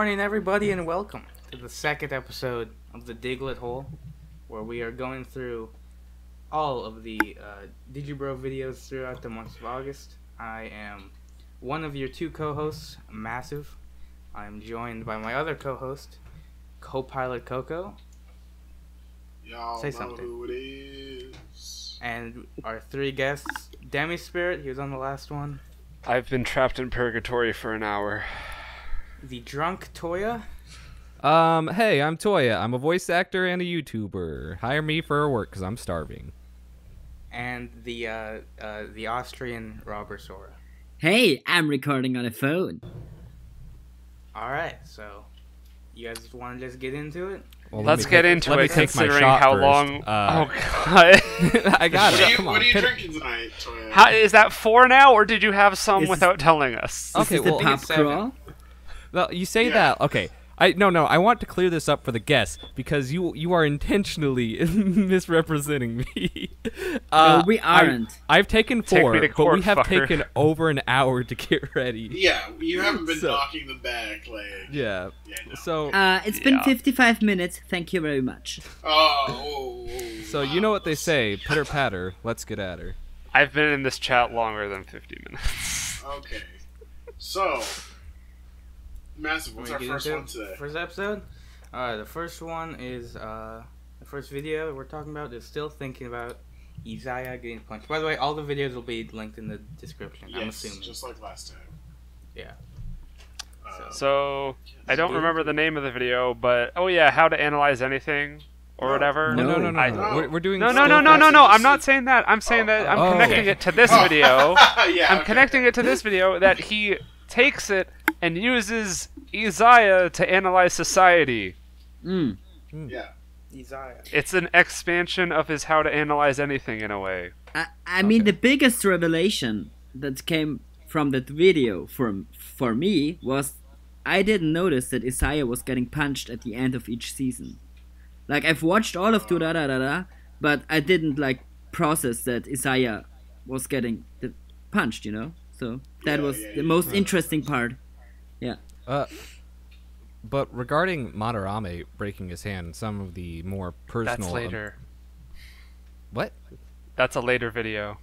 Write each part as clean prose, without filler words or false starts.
morning, everybody, and welcome to the second episode of the Diglette Hole, where we are going through all of the Digibro videos throughout the month of August. I am one of your two co-hosts, Massive. I am joined by my other co-host, Co-Pilot Coco. Y'all Say know something. who it is. And our three guests, DemiSpirit, he was on the last one. I've been trapped in purgatory for an hour. The drunk Toya. Hey, I'm Toya. I'm a voice actor and a YouTuber. Hire me for work because I'm starving. And the Austrian Robersora. Hey, I'm recording on a phone. Alright, so you guys want to just get into it? Well, Let's get into it, take my considering shot how first. long... Uh, oh, God. I got it. Come on. What are you Pit- drinking tonight, Toya? How, is that 4 now, or did you have some Is- without telling us? Okay, Is the well, pop it's 7. crawl? Well, you say Yeah. that. Okay. No. I want to clear this up for the guests because you are intentionally misrepresenting me. No, we aren't. I've taken Take 4, me to but court, we have fucker. taken over an hour to get ready. Yeah, you haven't been So- knocking them back, like... Yeah. no. So, It's been Yeah. 55 minutes. Thank you very much. so you know what they say, pitter patter, let's get at her. I've been in this chat longer than 50 minutes. Okay. So... Massive, what's our Wanna get first into one it? today? First episode? Alright, the first one is, the first video we're talking about is still thinking about Izaya getting punched. By the way, all the videos will be linked in the description, I'm Yes, assuming. just like last time. Yeah. So, I don't remember the name of the video, but... Oh yeah, how to analyze anything, or No. whatever. No. I- We're doing No, still- I'm not saying that. I'm saying that I'm Oh. connecting Okay. it to this video. Yeah, I'm okay. connecting it to this video that he takes it and uses Izaya to analyze society. Yeah. Izaya. It's an expansion of his how to analyze anything in a way. I mean, the biggest revelation that came from that video for me was I didn't notice that Izaya was getting punched at the end of each season. Like, I've watched all of Da, but I didn't, process that Izaya was getting punched, you know? So, that was the most interesting part. Yeah. But regarding Madarame breaking his hand, some of the more personal... That's later. What? That's a later video.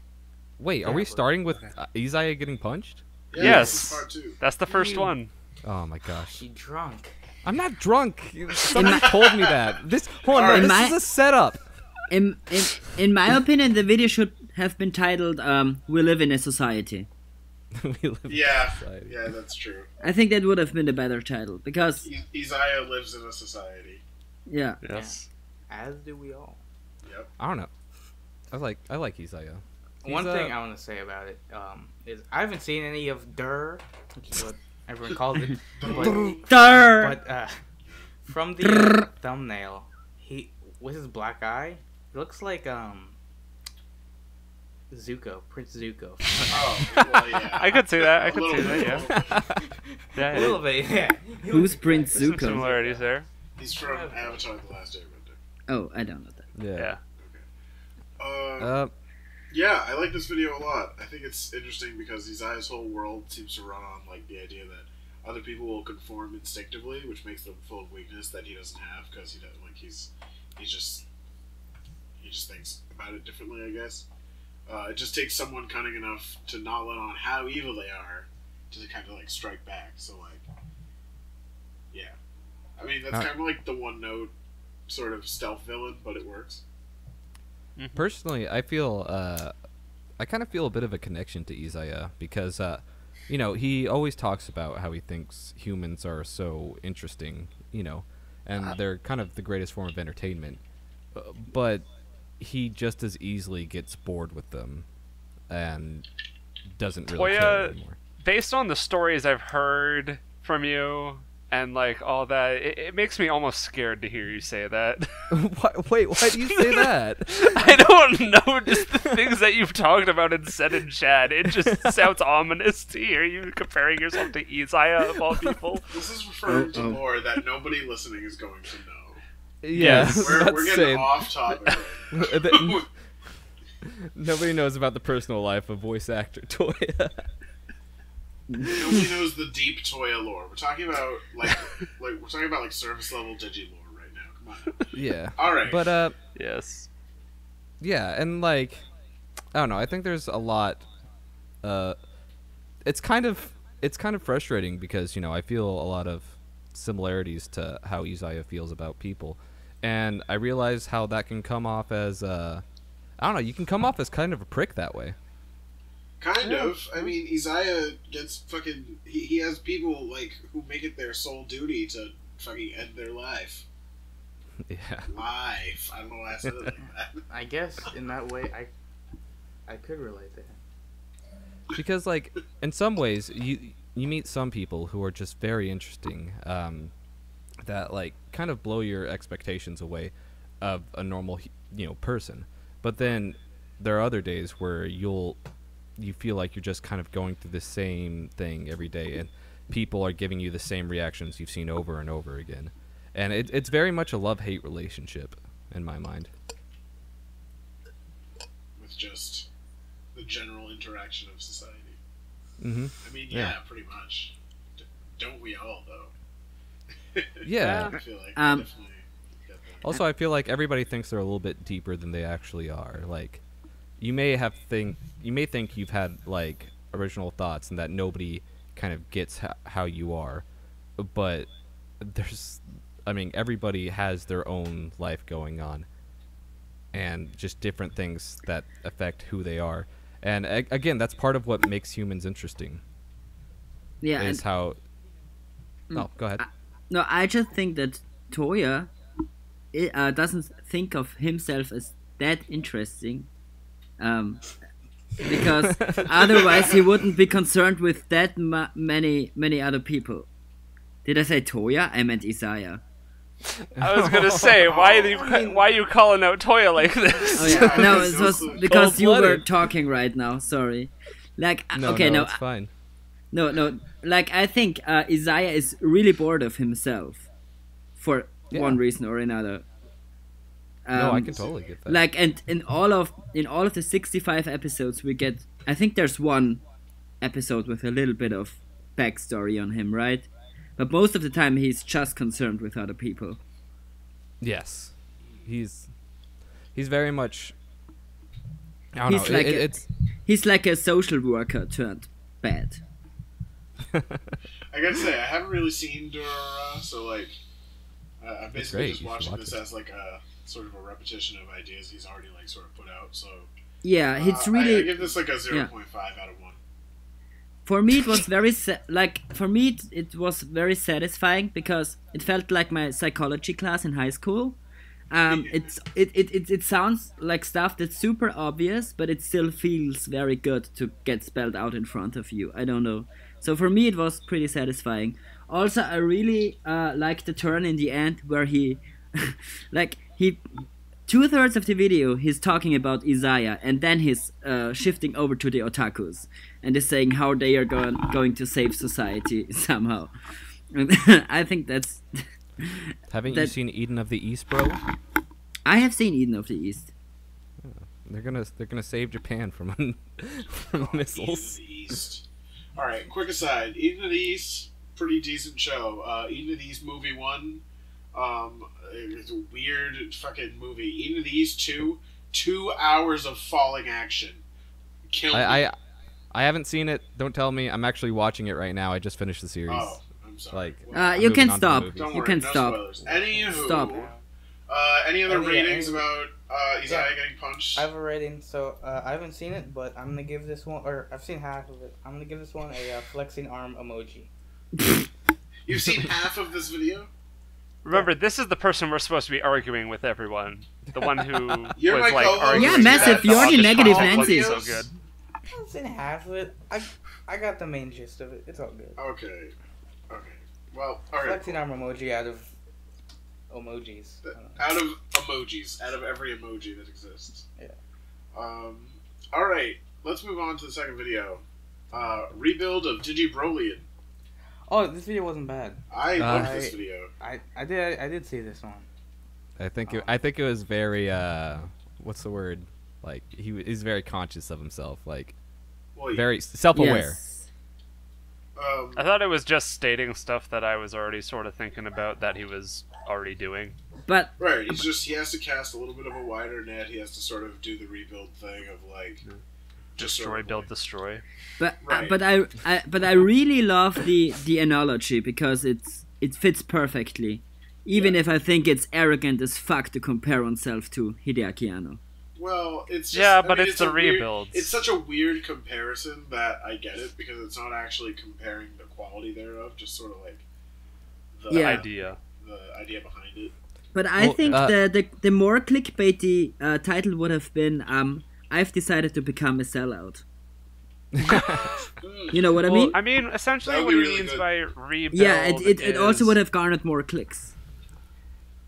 Wait, are we starting with Izaya getting punched? Yeah, Yes. this is part 2. That's the first one. Oh my gosh. She drunk. I'm not drunk. Somebody told me that. Hold on, Alright. this is a setup. In my opinion, the video should have been titled, We Live in a Society. We live in Yeah, society. yeah, that's true. I think that would have been the better title, because, Izaya lives in a society. yeah. Yes. As do we all. Yep. I don't know. I like Izaya. One He's, thing I want to say about it is I haven't seen any of Durr, which is what everyone calls it. But from the thumbnail, he with his black eye, it looks like Zuko, Prince Zuko. Oh, well, yeah. I could see that. I A could little see that. bit. Yeah. Yeah. A little bit, yeah. Who's Prince There's some Zuko? similarities there. He's from Avatar: The Last Airbender. Oh, I don't know that. Yeah. Yeah. Yeah, I like this video a lot. I think it's interesting because Izaya's whole world seems to run on the idea that other people will conform instinctively, which makes them full of weakness that he doesn't have because he just thinks about it differently, I guess. It just takes someone cunning enough to not let on how evil they are to kind of strike back. So yeah, I mean that's kind of like the one note sort of stealth villain, but it works. Personally, I feel I kind of feel a bit of a connection to Izaya because he always talks about how he thinks humans are so interesting, and they're kind of the greatest form of entertainment, but he just as easily gets bored with them and doesn't really care Toya, anymore. based on the stories I've heard from you and all that, it makes me almost scared to hear you say that. Wait, why do you say that? I don't know, just the things that you've talked about and said in chat. It just sounds ominous to hear you comparing yourself to Izaya of all people. This is referring to lore that nobody listening is going to know. Yeah, Yes. We're getting off topic. Nobody knows about the personal life of voice actor Toya. Nobody knows the deep Toya lore. We're talking about like surface level Digi lore right now. Come on. Yeah. All right. But Yes. yeah, and like I don't know. I think there's a lot. It's kind of frustrating because I feel a lot of similarities to how Izaya feels about people, and I realize how that can come off as I don't know. You can come off as kind of a prick that way. Kind of. I mean, Izaya gets fucking. He has people like who make it their sole duty to fucking end their life. Yeah. Life. I don't know why I said it like that. I guess in that way, I could relate to him. Because like in some ways you meet some people who are just very interesting, that like kind of blow your expectations away of a normal person. But then there are other days where you feel like you're just kind of going through the same thing every day, and people are giving you the same reactions you've seen over and over again. And it's very much a love-hate relationship in my mind. With just the general interaction of society. Mm-hmm. I mean, yeah. Pretty much. Don't we all, though? Yeah. I feel like I definitely get that. Also, I feel like everybody thinks they're a little bit deeper than they actually are. Like, you may think you've had like original thoughts and that nobody kind of gets how you are, but everybody has their own life going on, and just different things that affect who they are. And again, that's part of what makes humans interesting. Yeah. Is how. Oh, go ahead. No, I just think that Toya doesn't think of himself as that interesting, because otherwise he wouldn't be concerned with that many other people. Did I say Toya? I meant Izaya. I was gonna say, why are you calling out Toya like this? Oh yeah, no, it was because you were Cold-blooded. talking right now. Sorry. Like, No, okay, no, it's fine. no. Like, I think Izaya is really bored of himself, for one reason or another. No, I can totally get that. Like, and in all of the 65 episodes we get, I think there's one episode with a little bit of backstory on him, right? But most of the time he's just concerned with other people. Yes, he's very much. I don't He's know. like It's He's like a social worker turned bad. I gotta say, I haven't really seen Durara, so like, I'm basically great. just You should watching watch this it. as like a sort of a repetition of ideas he's already like sort of put out. So Yeah, it's really. I give this like a 0.5 out of 1. For me, it was very it was very satisfying because it felt like my psychology class in high school. It sounds like stuff that's super obvious, but it still feels very good to get spelled out in front of you. I don't know. So for me, it was pretty satisfying. Also, I really liked the turn in the end where he, like he. 2/3 of the video, he's talking about Izaya, and then he's shifting over to the otakus, and is saying how they are going to save society somehow. And I think that's. Haven't you seen Eden of the East, bro? I have seen Eden of the East. They're gonna save Japan from from missiles. Eden of the East. All right, quick aside. Eden of the East, pretty decent show. Eden of the East movie 1. It's a weird fucking movie. Eden of the East 2, 2 hours of falling action. Kill me. I haven't seen it. Don't tell me. I'm actually watching it right now. I just finished the series. Oh, I'm sorry. Like, Well, You moving can on to the stop. movies. don't You worry, can no stop. spoilers. Anywho, Stop. Any other Oh, yeah, ratings any- about Izaya getting punched? I have a rating, so I haven't seen it, but I'm gonna give this one, or I've seen half of it. I'm gonna give this one a flexing arm emoji. You've seen half of this video? Remember, this is the person we're supposed to be arguing with everyone. The one who You're was my like co-host. arguing Yeah, Massive, that you're the August negative Rush Nancy. was so good. I haven't seen half of it. I got the main gist of it. It's all good. Okay. Well, alright. Flexing arm emoji out of emojis. Out of emojis. Out of every emoji that exists. Yeah. Alright. Let's move on to the second video. Rebuild of Digibrolion. Oh, this video wasn't bad. I loved this video. I did see this one. I think it was very what's the word? Like he's very conscious of himself, like Well, yeah. very self-aware. Yes. I thought it was just stating stuff that I was already sort of thinking about that he was already doing. But Right, he has to cast a little bit of a wider net. He has to sort of do the rebuild thing of like Destroy, sort of build, like- destroy. but Right. but I really love the analogy because it fits perfectly. Even if I think it's arrogant as fuck to compare oneself to Hideaki Anno. Well, it's just, Yeah, I but mean, it's the a weird- rebuilds. It's such a weird comparison that I get it because it's not actually comparing the quality thereof, just sort of like the Yeah. the idea behind it. But I Well, think the more clickbaity title would have been I've decided to become a sellout. You know what I Well, mean? I mean, essentially That what would he be really means good. by rebuild Yeah, it also is would have garnered more clicks.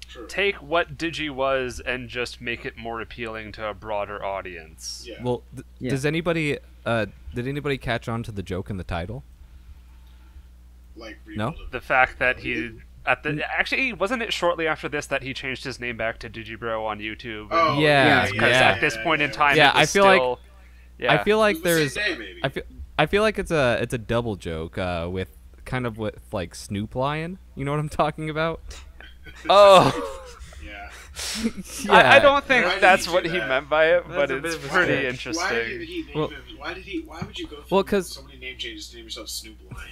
True. take what Digi was and just make it more appealing to a broader audience. Yeah. Well, Yeah. does anybody did anybody catch on to the joke in the title? Like No? rebuild of- The fact that he actually wasn't it shortly after this that he changed his name back to Digibro on YouTube? Oh, Yeah, Because yeah. at this point in time, Yeah, it was I feel like- still, yeah. I feel like It was the there's same day, maybe. I feel like it's a double joke with kind of with like Snoop Lion. You know what I'm talking about? Oh, Yeah. I don't think Why did that's he what do he that? meant by it, That's but a bit it's of a pretty stretch. interesting. Why did he name Well- him? Why would you go through Well, 'cause- so many name changes to name yourself Snoop Lion?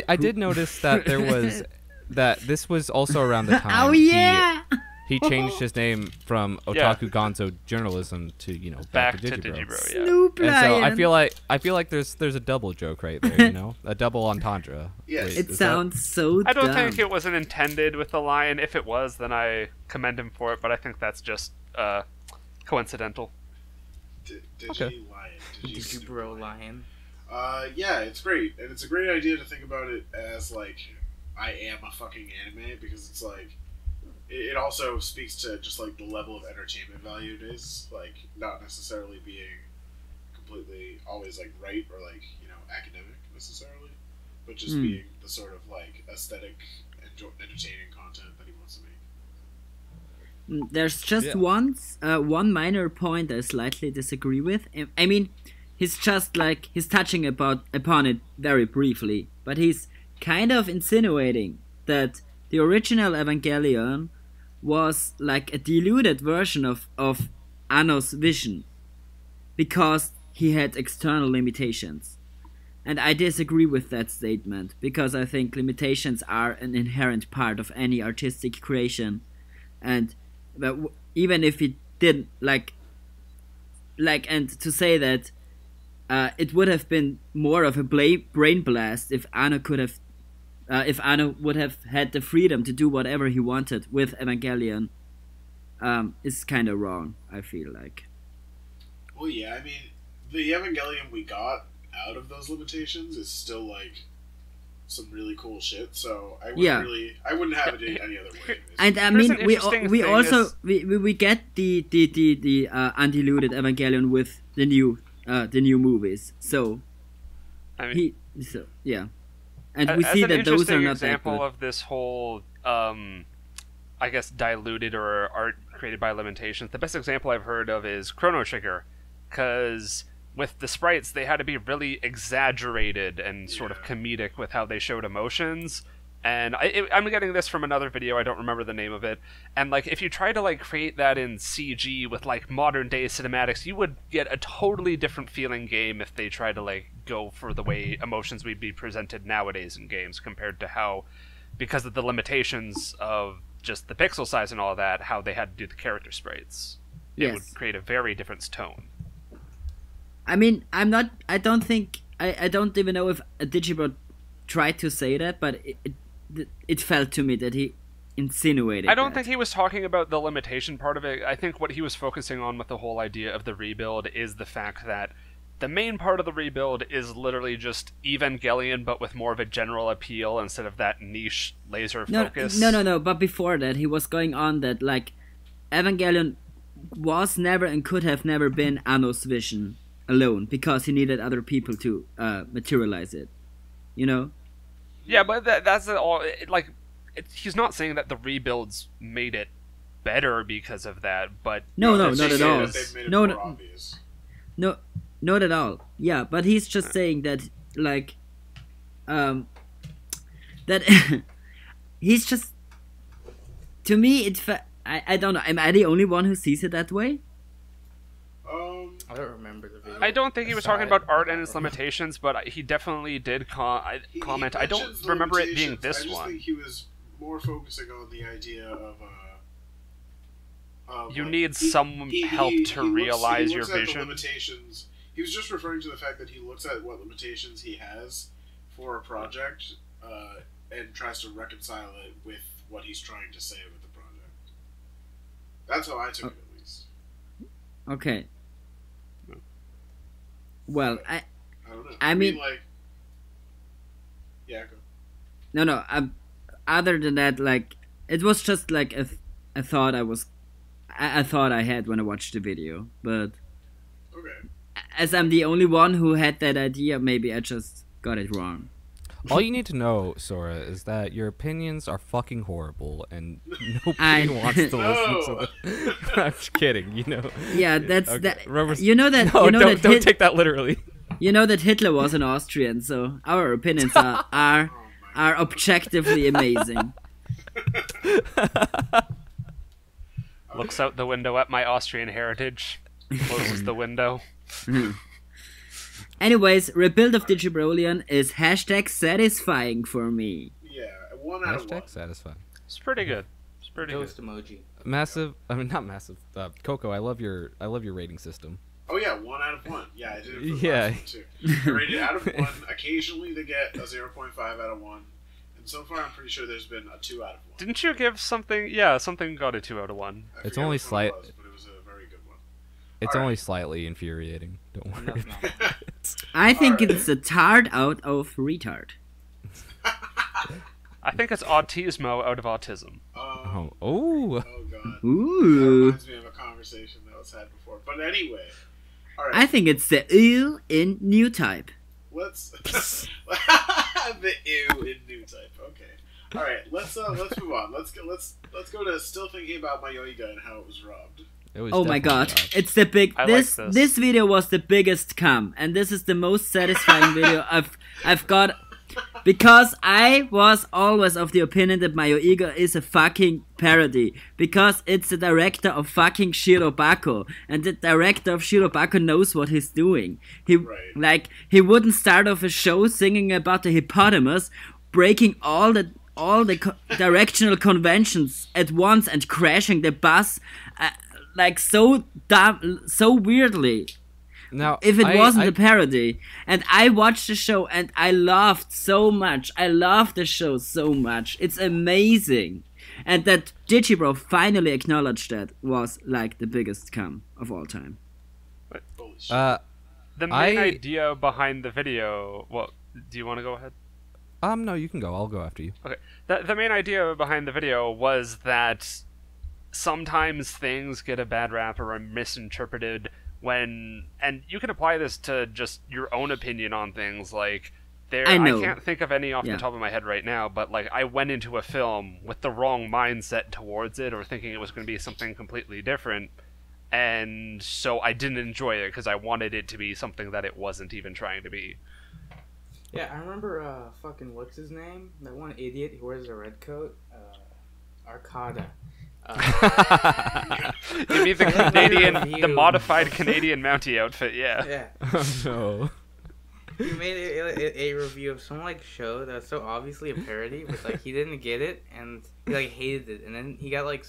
I did notice that there was that this was also around the time Oh yeah! he changed his name from Yeah. Otaku Gonzo journalism to Back to Digibro. Digibro, yeah. Snoop And so Lion. I feel like there's a double joke right there, a double entendre. Yes. Wait, It is sounds so I don't dumb. think it wasn't intended with the lion. If it was, then I commend him for it, but I think that's just coincidental. Digi Okay. Lion. Digi Snoop Digibro Lion. Yeah, it's great, and it's a great idea to think about it as like I am a fucking anime because it's like it also speaks to just like the level of entertainment value it is, like not necessarily being completely always like right or like academic necessarily, but just being the sort of like aesthetic, entertaining content that he wants to make. There's just Yeah. one minor point I slightly disagree with. I mean, he's touching upon it very briefly, but he's kind of insinuating that the original Evangelion was like a diluted version of Anno's vision because he had external limitations. And I disagree with that statement because I think limitations are an inherent part of any artistic creation, and even if it didn't and to say that it would have been more of a brain blast if Anno would have had the freedom to do whatever he wanted with Evangelion, is kind of wrong, I feel like. Well, yeah, I mean, the Evangelion we got out of those limitations is still like some really cool shit. So I wouldn't have it any other way. And I Here's mean, an we interesting we thing also is- we get the undiluted Evangelion with the new movies. So I mean, yeah, and we as see an that those are interesting not that example good. of this whole, I guess, diluted or art created by limitations. The best example I've heard of is Chrono Trigger, because with the sprites they had to be really exaggerated and sort of comedic with how they showed emotions. And I'm getting this from another video, I don't remember the name of it. And like, if you try to like create that in CG with like modern day cinematics, you would get a totally different feeling game if they tried to like go for the way emotions would be presented nowadays in games compared to how, because of the limitations of just the pixel size and all that, how they had to do the character sprites. It Yes. would create a very different tone. I mean, I don't even know if Digibro tried to say that, but it felt to me that he insinuated I don't that. think he was talking about the limitation part of it. I think what he was focusing on with the whole idea of the rebuild is the fact that the main part of the rebuild is literally just Evangelion, but with more of a general appeal instead of that niche laser focus. No. But before that, he was going on that like Evangelion was never and could have never been Anno's vision alone because he needed other people to materialize it. You know? Yeah, but that's all. He's not saying that the rebuilds made it better because of that, but No, the not thing at all. is- They've made it No, more no. obvious. No, not at all. Yeah, but he's just saying that like that he's just, to me I don't know, am I the only one who sees it that way? I don't remember the video. I don't think he was talking about art and its limitations, but he definitely did comment. I don't remember it being this one. I just one. think he was more focusing on the idea of you need some help to realize your vision. Limitations. He was just referring to the fact that he looks at what limitations he has for a project and tries to reconcile it with what he's trying to say with the project. That's how I took it, at least. Okay. Well, I don't know. I mean, like, yeah, go. No. Other than that, like, it was just like a thought I thought I had when I watched the video, but okay. As I'm the only one who had that idea, maybe I just got it wrong. All you need to know, Sora, is that your opinions are fucking horrible, and nobody wants to listen to them. I'm just kidding, you know. Yeah, that's okay. that. You know that. No, you know don't take that literally. You know that Hitler was an Austrian, so our opinions are objectively amazing. Looks out the window at my Austrian heritage. Closes the window. Anyways, rebuild of Digibrolion is #satisfying for me. Yeah, 1 out of 1. #satisfying. It's pretty good. It's pretty Ghost good. emoji. Massive. I mean, not massive. Coco, I love your rating system. Oh yeah, 1 out of 1. Yeah, I did it for the Yeah. last one too. I rated out of 1. Occasionally they get a 0.5 out of 1. And so far I'm pretty sure there's been a 2 out of 1. Didn't you give something? Yeah, something got a 2 out of 1. I It's forget only which one slight. it was, but it was a very good one. It's All only right. slightly infuriating. Don't worry. Enough now. I think Alright. it's a tard out of retard. I think it's autismo out of autism. Oh. Oh god. That Ooh. reminds me of a conversation that was had before. But anyway. Alright. I think it's the ooh in new type. Let's the ew in new type. Okay. All right. Let's move on. Let's go to still thinking about Mayoiga and how it was robbed. It was Oh my definitely god, rough. it's the big. I This like this. this video was the biggest come, and this is the most satisfying video I've got, because I was always of the opinion that Mayoiga is a fucking parody, because it's the director of fucking Shirobako, and the director of Shirobako knows what he's doing. He wouldn't start off a show singing about the hippopotamus, breaking all the directional conventions at once and crashing the bus. Like so dumb, so weirdly. Now, If it wasn't a parody, and I watched the show and I laughed so much. I love the show so much. It's amazing, and that Digibro finally acknowledged that was like the biggest come of all time. Holy shit. The main idea behind the video. Well, do you want to go ahead? No, you can go. I'll go after you. Okay. The main idea behind the video was that sometimes things get a bad rap or are misinterpreted when, and you can apply this to just your own opinion on things. Like, I can't think of any off the top of my head right now, but like I went into a film with the wrong mindset towards it, or thinking it was going to be something completely different, and so I didn't enjoy it because I wanted it to be something that it wasn't even trying to be. Yeah, I remember fucking what's his name? That one idiot who wears a red coat. Arcada. You mean the Canadian, the modified Canadian Mountie outfit? Yeah. Yeah. Oh no. He made a review of some like show that was so obviously a parody, but like he didn't get it and he like hated it, and then he got like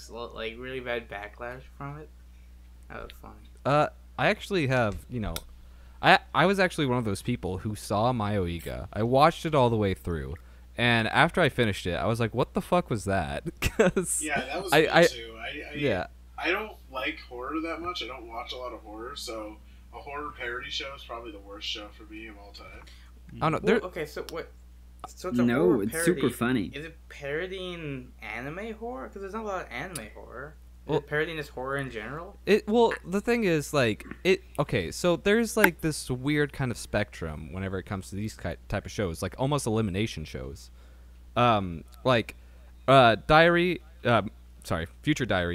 really bad backlash from it. That was funny. I actually have, I was actually one of those people who saw Mayoiga. I watched it all the way through, and after I finished it, I was like, "What the fuck was that?" Because yeah, that was me too. Yeah. I don't like horror that much. I don't watch a lot of horror, so a horror parody show is probably the worst show for me of all time. I don't know. Well, okay, so what? So it's a No, horror it's parody. super funny. Is it parodying anime horror? Because there's not a lot of anime horror. Is Well, it parodying this horror in general? The thing is, like, okay, so there's, like, this weird kind of spectrum whenever it comes to these type of shows, like, almost elimination shows. Future Diary,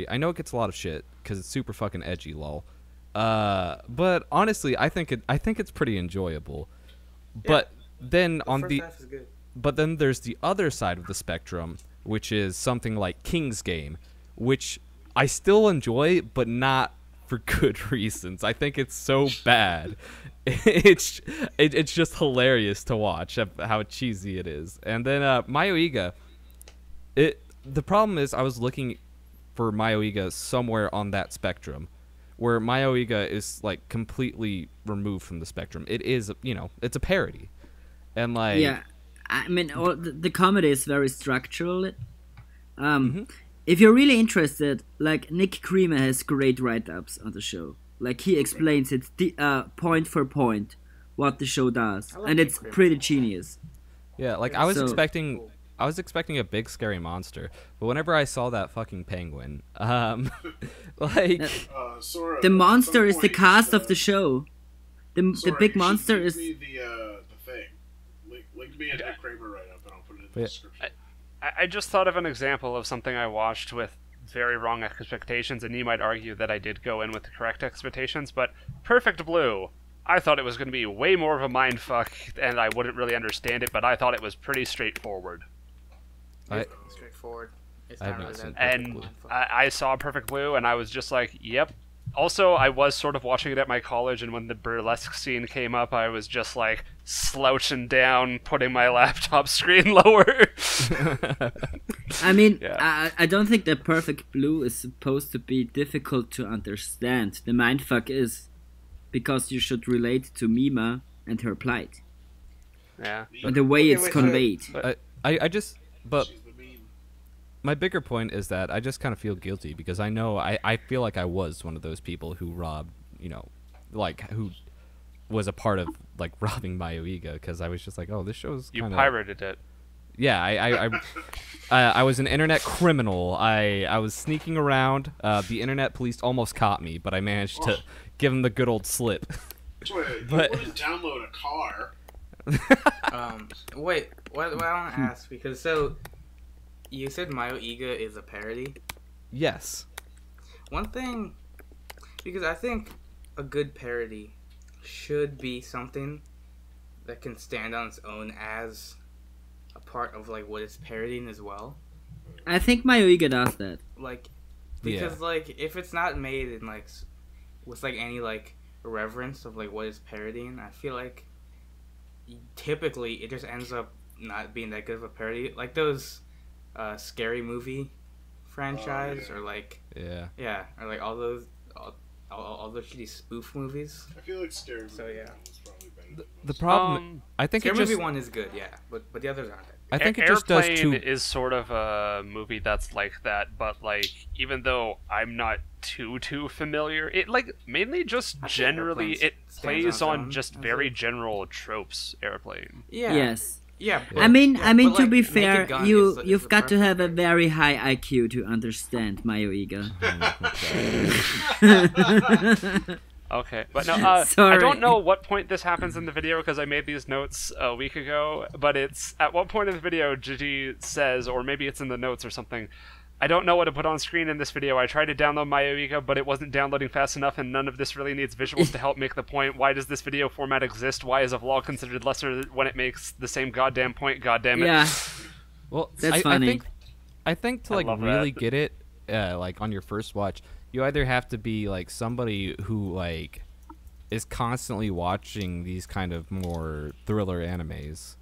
I know it gets a lot of shit, because it's super fucking edgy, lol. But, honestly, I think it's pretty enjoyable. But then The on first the... half is good. but then there's the other side of the spectrum, which is something like King's Game, which I still enjoy, but not for good reasons. I think it's so bad. It's just hilarious to watch how cheesy it is. And then Mayoiga, the problem is I was looking for Mayoiga somewhere on that spectrum, where Mayoiga is like completely removed from the spectrum. It is, it's a parody, and like Yeah, I mean, the comedy is very structural. If you're really interested, like Nick Creamer has great write-ups on the show. Like he explains it point for point what the show does, and it's pretty genius. Yeah, like I was expecting a big scary monster, but whenever I saw that fucking penguin, like Sora, the monster at is some the point, cast of the show. The Sora, big you should monster link is. me the thing. Link me a Nick Kramer write-up, and I'll put it in the Yeah. description. I just thought of an example of something I watched with very wrong expectations, and you might argue that I did go in with the correct expectations, but Perfect Blue, I thought it was going to be way more of a mindfuck, and I wouldn't really understand it, but I thought it was pretty straightforward. Straightforward. It's I have not not really seen that Perfect And Blue. I saw Perfect Blue, and I was just like, yep. Also, I was sort of watching it at my college, and when the burlesque scene came up, I was just like slouching down, putting my laptop screen lower. I mean, Yeah. I don't think that Perfect Blue is supposed to be difficult to understand. The mindfuck is because you should relate to Mima and her plight. Yeah. And the way Okay, it's wait, conveyed. But She's the meme. my bigger point is that I just kind of feel guilty because I know I feel like I was one of those people who robbed, like who was a part of like robbing Mayoiga because I was just like, oh, this show's You kind of pirated it. yeah. I was an internet criminal. I was sneaking around. The internet police almost caught me, but I managed to give them the good old slip. Toya, you But- wouldn't download a car. Wait, what I want to ask, because so you said Mayoiga is a parody. Yes. One thing, because I think a good parody should be something that can stand on its own as a part of like what it's parodying as well. I think Mayoiga does that. Like, because like if it's not made in like with like any like reverence of like what it's parodying, I feel like typically it just ends up not being that good of a parody. Like those scary movie franchise or like Yeah. or like all those shitty spoof movies. I feel like Scary Movie So, yeah. 1 was probably better than most. The problem, I think Scary it just, Movie 1 is good, yeah, but the others aren't. I think it just does Airplane too. is sort of a movie that's like that, but like even though I'm not too familiar, it like mainly just I think generally Airplane it stands plays on on its own, just I very think. general tropes. Airplane. Yeah. Yes. Yeah. I mean, yeah, to but, be like, fair, Naked Gun you've is the got to have a perfect very high IQ to understand Mayoiga. Okay, but no, I Sorry. don't know what point this happens in the video because I made these notes a week ago. But it's at what point in the video Gigi says, or maybe it's in the notes or something. I don't know what to put on screen in this video. I tried to download Mayoiga, but it wasn't downloading fast enough, and none of this really needs visuals to help make the point. Why does this video format exist? Why is a vlog considered lesser when it makes the same goddamn point? God damn it! Yeah, Well, That's I funny. I think to I like love really that. get it, like on your first watch, you either have to be like somebody who like is constantly watching these kind of more thriller animes,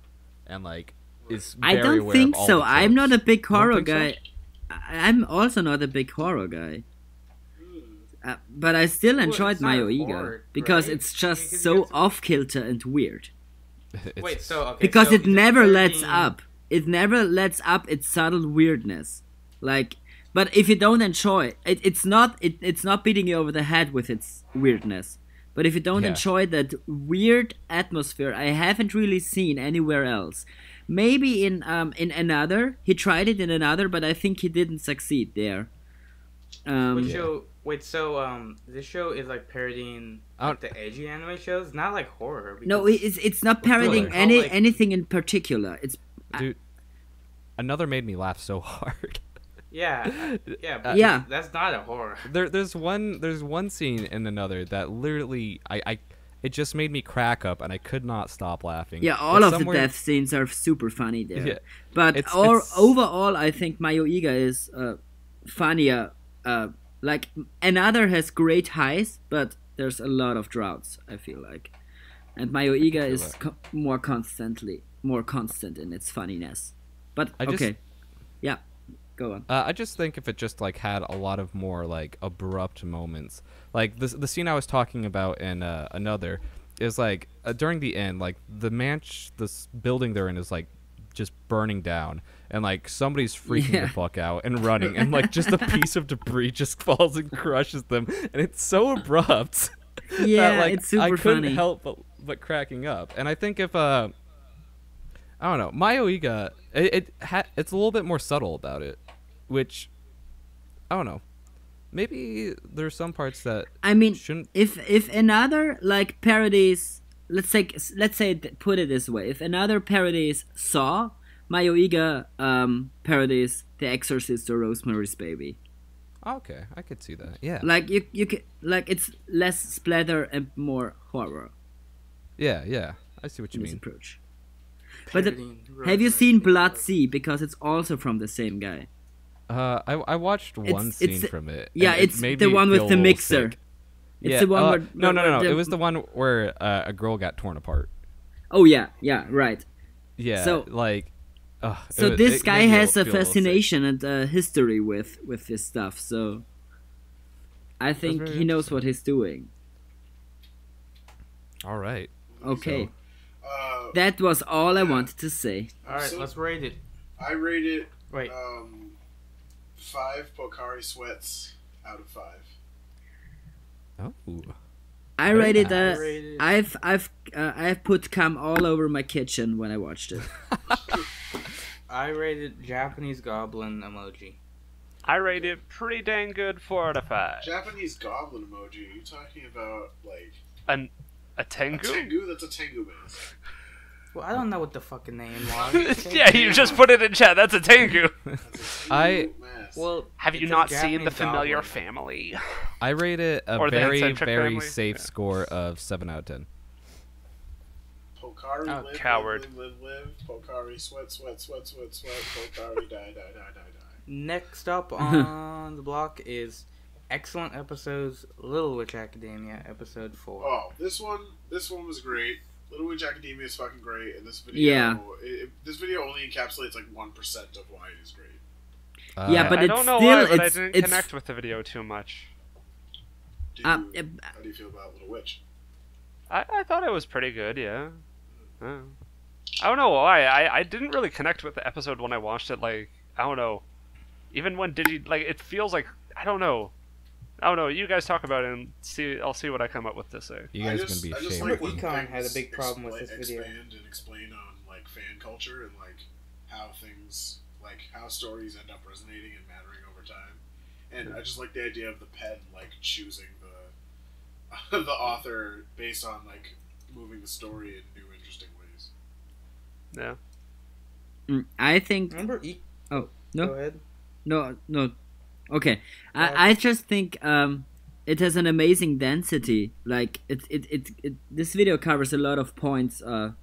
and like is I very don't aware think of all so. the I'm not a tropes. big You don't horror think so? guy. I'm also not a big horror guy. But I still enjoyed it's not Mayoiga horror, because right? it's just Because so you have to- off kilter and weird. It's- Wait, so okay. Because so it never lets 13 up. It never lets up its subtle weirdness. Like, but if you don't enjoy it, it's not beating you over the head with its weirdness. But if you don't Yeah. enjoy that weird atmosphere, I haven't really seen anywhere else. Maybe in another, he tried it in another, but I think he didn't succeed there. So this show is like parodying like, the edgy anime shows, not like horror. No, because- it's not parodying thriller. It's all, like- anything in particular. It's Dude, another made me laugh so hard. yeah, but Yeah. that's not a horror. There's one scene in another that literally it just made me crack up, and I could not stop laughing. Yeah, all of the death scenes are super funny there. Yeah. But overall, I think Mayoiga is funnier. Like, another has great highs, but there's a lot of droughts, I feel like. And Mayoiga is more constant in its funniness. But, okay. Yeah, go on. I just think if it just, like, had a lot of more, like, abrupt moments. Like, the scene I was talking about in another is, like, during the end, like, this building they're in is, like, just burning down, and like somebody's freaking the fuck out and running, and like just a piece of debris just falls and crushes them, and it's so abrupt. Yeah, that, like, it's super I couldn't funny. help but cracking up. And I think if I don't know, Mayoiga, it's a little bit more subtle about it, which I don't know. Maybe there's some parts that I mean, shouldn't. If another like parodies. Let's say put it this way: if another parodies Saw, Mayoiga parodies The Exorcist or Rosemary's Baby. Okay, I could see that. Yeah. Like you can, like, it's less splatter and more horror. Yeah, I see what you in this mean. approach. But have you seen Blood Sea? Because it's also from the same guy. I watched one scene from it. Yeah, and it's it made the me one feel with the a little mixer. sick. It's the one where no. It was the one where a girl got torn apart. Oh yeah, right. Yeah, so like. So this guy has a feel little fascination and a history with this stuff. So I think he knows what he's doing. All right. Okay. So, that was all I wanted to say. All right, let's rate it. I rate it. Wait. 5 Pocari Sweats out of 5. Oh. I rated I've put cum all over my kitchen when I watched it. I rated Japanese goblin emoji. I rated pretty dang good 4 out of 5. Japanese goblin emoji. Are you talking about like a tengu? A tengu? That's a tengu mask. Well, I don't know what the fucking name was. Yeah, you just put it in chat. That's a tengu. That's a tengu mask. Well, Have you not seen The Familiar Family? I rate it a Or the very, eccentric very family? safe score of 7 out of 10. Pokari live, coward. live. Pokari sweat. Pokari die. Next up on the block is excellent episodes, Little Witch Academia, episode 4. Oh, this one was great. Little Witch Academia is fucking great, and this video, this video only encapsulates like 1% of why it is great. Yeah, but I it's don't know still, why, but I it's, didn't it's, connect with the video too much. How do you feel about Little Witch? I thought it was pretty good, yeah. I don't know why. I didn't really connect with the episode when I watched it. Like, I don't know. Even when Digi, like, it feels like, I don't know. You guys talk about it and I'll see what I come up with to say. You guys are going to be ashamed. like when Econ had a big problem with this video. Expand and explain on like fan culture and like how things, like how stories end up resonating and mattering over time. And I just like the idea of the pen like choosing the author based on like moving the story in new interesting ways. Yeah. I think. Remember Oh no. Go ahead. No. Okay, I just think it has an amazing density. Like it this video covers a lot of points of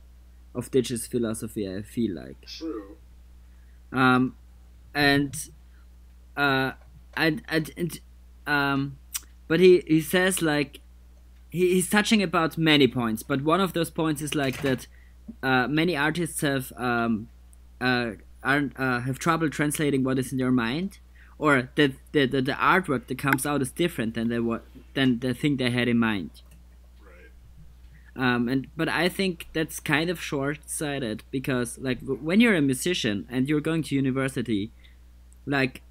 Digi's philosophy. I feel like. True. But he says like he's touching about many points, but one of those points is like that many artists have trouble translating what is in their mind, or that the artwork that comes out is different than the thing they had in mind. Right. But I think that's kind of short-sighted, because like when you're a musician and you're going to university, like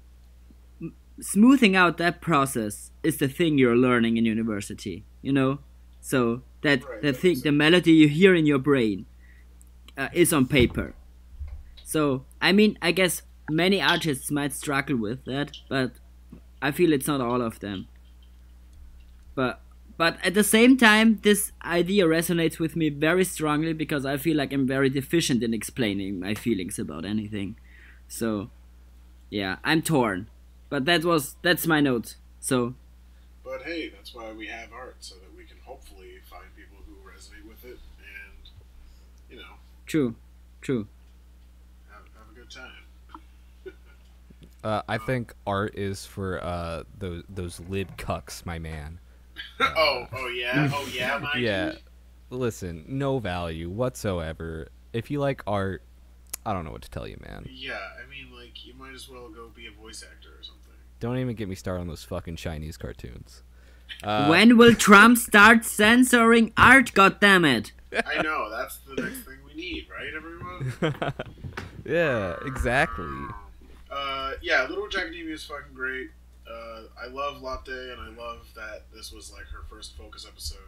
smoothing out that process is the thing you're learning in university, you know. So that the melody you hear in your brain is on paper. So I mean, I guess many artists might struggle with that, but I feel it's not all of them. But at the same time, this idea resonates with me very strongly, because I feel like I'm very deficient in explaining my feelings about anything. So yeah, I'm torn. But that's my note. So But hey, that's why we have art, so that we can hopefully find people who resonate with it and, you know, True. have a good time. I think art is for those lib cucks, my man. Oh yeah, Mikey? Yeah. Listen, no value whatsoever. If you like art, I don't know what to tell you, man. Yeah, I mean, like, you might as well go be a voice actor or something. Don't even get me started on those fucking Chinese cartoons. When will Trump start censoring art, goddammit? I know, that's the next thing we need, right, everyone? Yeah, exactly. Yeah, Little Witch Academia is fucking great. I love Latte, and I love that this was, like, her first Focus episode.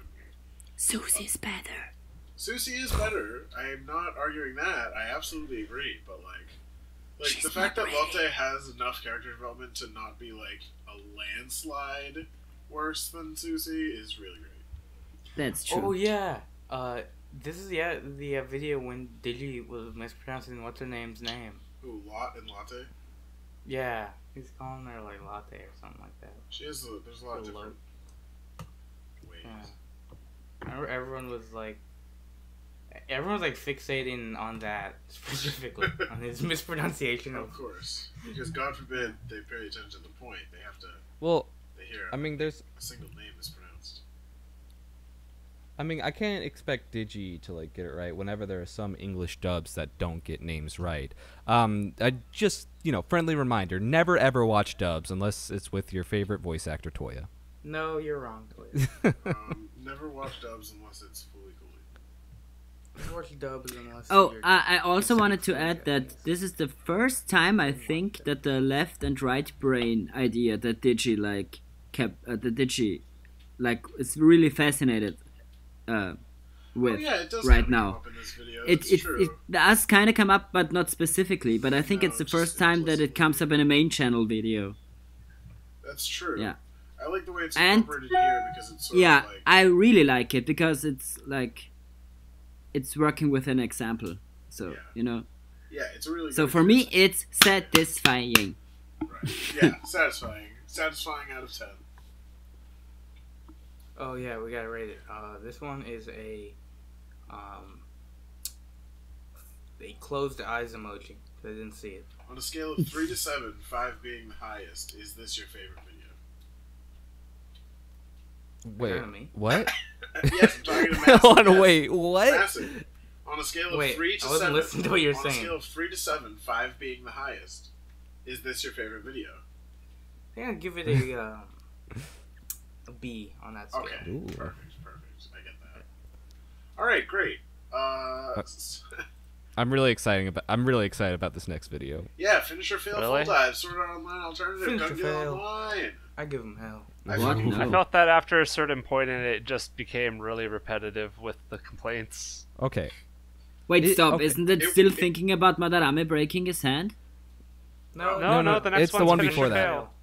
Susie's better. Susie is better. I am not arguing that. I absolutely agree. But She's the fact not that Lotte has enough character development to not be like a landslide worse than Susie is really great. That's true. Oh yeah. This is the video when Digi was mispronouncing what's her name's name. Ooh, Lot and Latte. Yeah, he's calling her like latte or something like that. She is. There's a lot of different ways. Yeah. I remember everyone was fixating on that specifically on his mispronunciation Of of. course, because God forbid they pay attention to the point. They have to. Well, They hear. I mean, there's. a single name mispronounced. I mean, I can't expect Digi to like get it right whenever there are some English dubs that don't get names right. I just, friendly reminder: never ever watch dubs unless it's with your favorite voice actor, Toya. No, you're wrong, Toya. Never watch dubs unless it's fully cool. Never watch dubs unless. Oh, you're- I also wanted to add that this is the first time I think that the left and right brain idea that Digi is really fascinated with Yeah, it does right kinda come now. up in this video. It That's true. does kind of come up, but not specifically. But I think No, it's the just first time that it implicitly. comes up in a main channel video. That's true. Yeah. I like the way it's And- incorporated here because it's sort Yeah, of like. I really like it because it's it's working with an example. So Yeah. Yeah, it's a really. So good for me, example. it's satisfying. Right. Yeah, satisfying. Satisfying out of 10. Oh yeah, we gotta rate it. This one is a closed eyes emoji. I didn't see it. On a scale of 3 to 7, 5 being the highest, is this your favorite video? Wait, Kinda me. what? Yes, I'm talking to Massive. Hold on, yes. wait, what? Massive. On a scale of Wait, 3 to I wasn't 7. listening to what you're on saying. a scale of 3 to 7, 5 being the highest, is this your favorite video? I think I'd give it a B on that scale. Okay. Ooh. Perfect. I get that. Alright, great. I'm really excited about this next video. Yeah, finish or fail Really? full dive. Sword Art Online alternative. Finish or Gun Gale fail. Online. I give him hell. I What? fucking- No. I felt that after a certain point, and it just became really repetitive with the complaints. Okay. Wait, stop! Okay. Isn't it It- still it- thinking about Madarame breaking his hand? No, No, the next it's the one's one finish before or that. fail.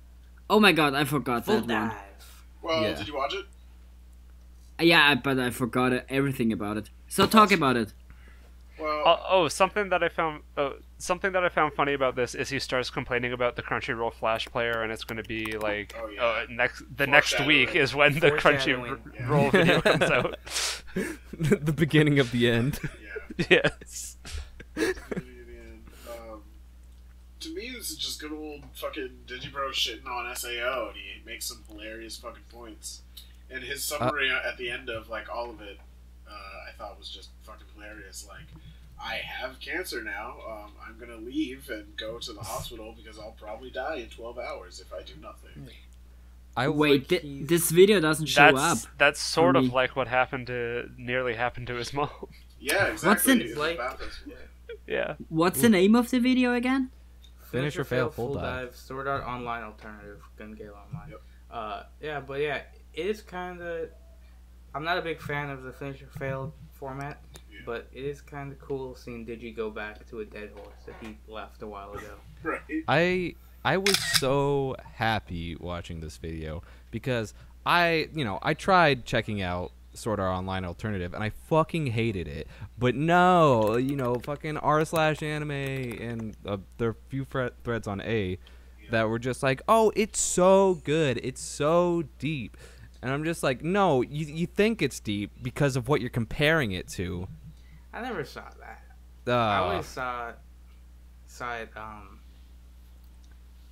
Oh my god, I forgot Full that one. dive. Well, Yeah. did you watch it? Yeah, but I forgot everything about it. So talk about it. Well, Something that I found funny about this is he starts complaining about the Crunchyroll Flash player, and it's going to be like, Oh, yeah. next week is when the Foreshadowing. Crunchyroll video comes out. The beginning of the end. yeah. Yes. To me, this is just good old fucking Digibro shitting on SAO, and he makes some hilarious fucking points. And his summary at the end of like all of it, I thought was just fucking hilarious. Like, I have cancer now. I'm gonna leave and go to the hospital because I'll probably die in 12 hours if I do nothing. Wait, like he's- this video doesn't show up. That's sort for of me. like what nearly happened to his mom. Yeah, exactly. What's in- It's Like- about this, yeah. Yeah. What's the name of the video again? Finish or fail, full dive. Sword Art Online alternative. Gun Gale Online. Yep. It is kind of. I'm not a big fan of the finish or fail format, Yeah. but it is kind of cool seeing Digi go back to a dead horse that he left a while ago. Right. I was so happy watching this video because I tried checking out Sword Art Online Alternative and I fucking hated it. But no, fucking r/anime and there are a few threads on A that were just like, oh, it's so good, it's so deep. And I'm just like, no, you think it's deep because of what you're comparing it to. I never saw that. I always saw it.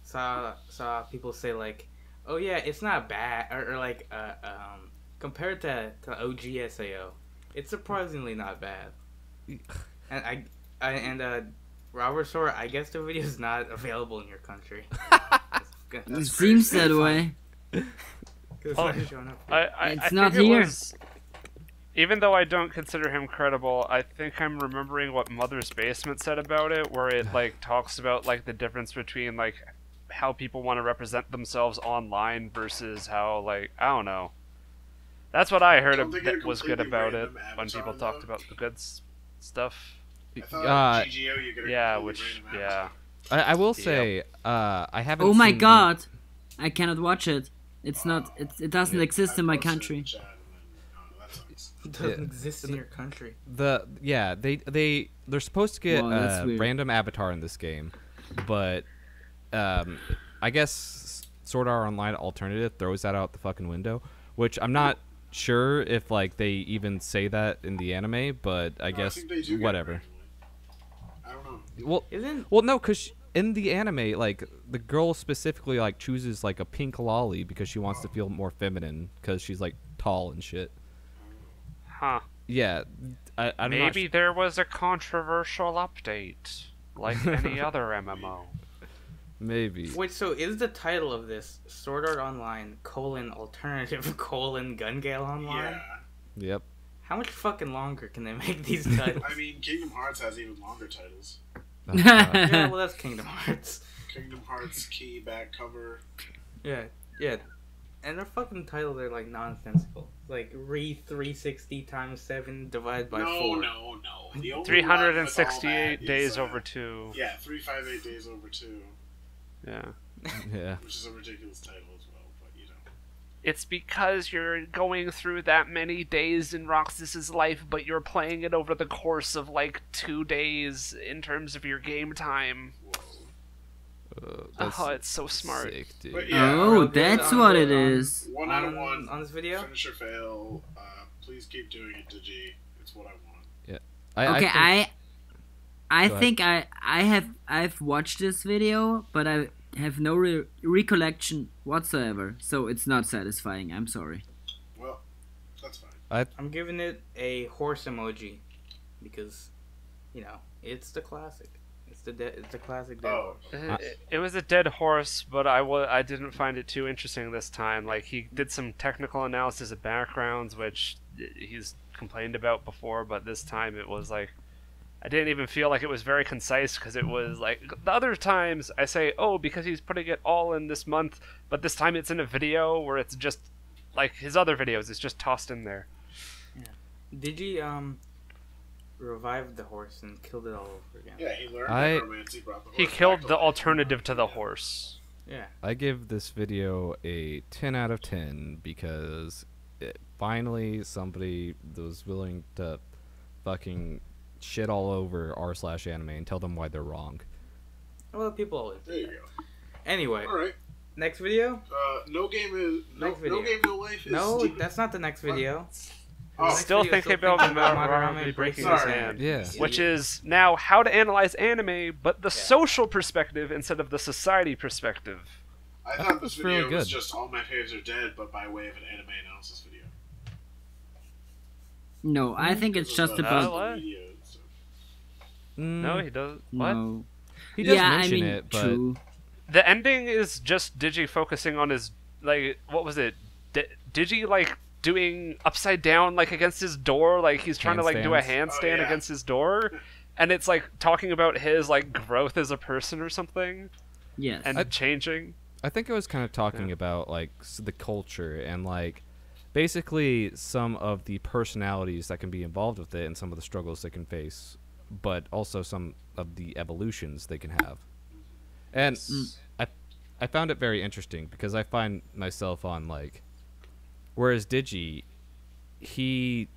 Saw people say like, oh yeah, it's not bad, or like compared to OG SAO, it's surprisingly not bad. And Robersora, I guess the video is not available in your country. It seems that way. It's not showing up. It's not here. Even though I don't consider him credible, I think I'm remembering what Mother's Basement said about it, where it like talks about like the difference between like how people want to represent themselves online versus how like I don't know. That's what I heard that was good about it when people talked about the good stuff. I thought GGO, you get a Yeah, completely which random yeah. avatar. I will say, I haven't. Oh my seen god, I cannot watch it. It's not. It doesn't exist in my I posted country. in the chat and then, that sucks. It doesn't exist in your country. They're supposed to get Whoa, that's a weird. random avatar in this game, but I guess Sword Art Online Alternative throws that out the fucking window, which I'm not sure if like they even say that in the anime, but I No, guess think they do get it whatever. randomly. I don't know. Well, no, because in the anime, like the girl specifically like chooses like a pink lolly because she wants to feel more feminine because she's like tall and shit. Huh. Yeah, I'm not Maybe there was a controversial update, like any other MMO. maybe. Wait, so is the title of this Sword Art Online : Alternative : Gun Gale Online? Yeah. Yep. How much fucking longer can they make these titles? I mean, Kingdom Hearts has even longer titles. Yeah, well, that's Kingdom Hearts. Kingdom Hearts key back cover. Yeah. And their fucking titles are like nonsensical. Like 360 times 7 divided by 4. No. The only one with all 368 that days is, over 2. Yeah, 358 days over 2, Yeah. Yeah. which is a ridiculous title as well, but you know. It's because you're going through that many days in Roxas's life, but you're playing it over the course of like 2 days in terms of your game time. Whoa. That's Oh, it's so smart. sick, dude. But yeah, Oh, that's what it is. 1 out of 1 on this video. Finish or fail. Please keep doing it, Digi. It's what I want. Okay, I Go think I've watched this video, but I have no recollection whatsoever, so it's not satisfying. I'm sorry. Well, that's fine. I'm giving it a horse emoji because, you know, it's the classic. It's the classic dead Oh, horse. It was a dead horse, but I didn't find it too interesting this time. Like, he did some technical analysis of backgrounds, which he's complained about before, but this time it was like, I didn't even feel like it was very concise, because it was like, the other times I say, oh, because he's putting it all in this month, but this time it's in a video where it's just, like his other videos, it's just tossed in there. Digi revived the horse and killed it all over again. yeah, he learned necromancy, brought the horse He back killed to the life. alternative to the horse. Yeah. I give this video a 10 out of 10 because finally somebody was willing to fucking shit all over r/anime and tell them why they're wrong. Well, people always do. There you go. Anyway, Alright. next video? No game is... No, Next video. no game, no life is... No, Demon- that's not the next video. Oh, Next Still video is thinking about Madarame breaking his Sorry. hand. Yeah. Which is now how to analyze anime, but the social perspective instead of the society perspective. I thought thought this was really video was good. just all my faves are dead, but by way of an anime analysis video. No, I think it's just about. what? Media and stuff. No, he doesn't. What? No. He does Yeah, I mention mean, it, but true. The ending is just Digi focusing on his, like, what was it? Digi, like, doing upside down, like, against his door, like, he's trying to, like, do a Handstands. handstand Oh, yeah. against his door, and it's, like, talking about his, like, growth as a person or something, Yes. and changing. I think I was kind of talking about like the culture and like basically some of the personalities that can be involved with it and some of the struggles they can face, but also some of the evolutions they can have. And I found it very interesting because I find myself on like, whereas Digi, he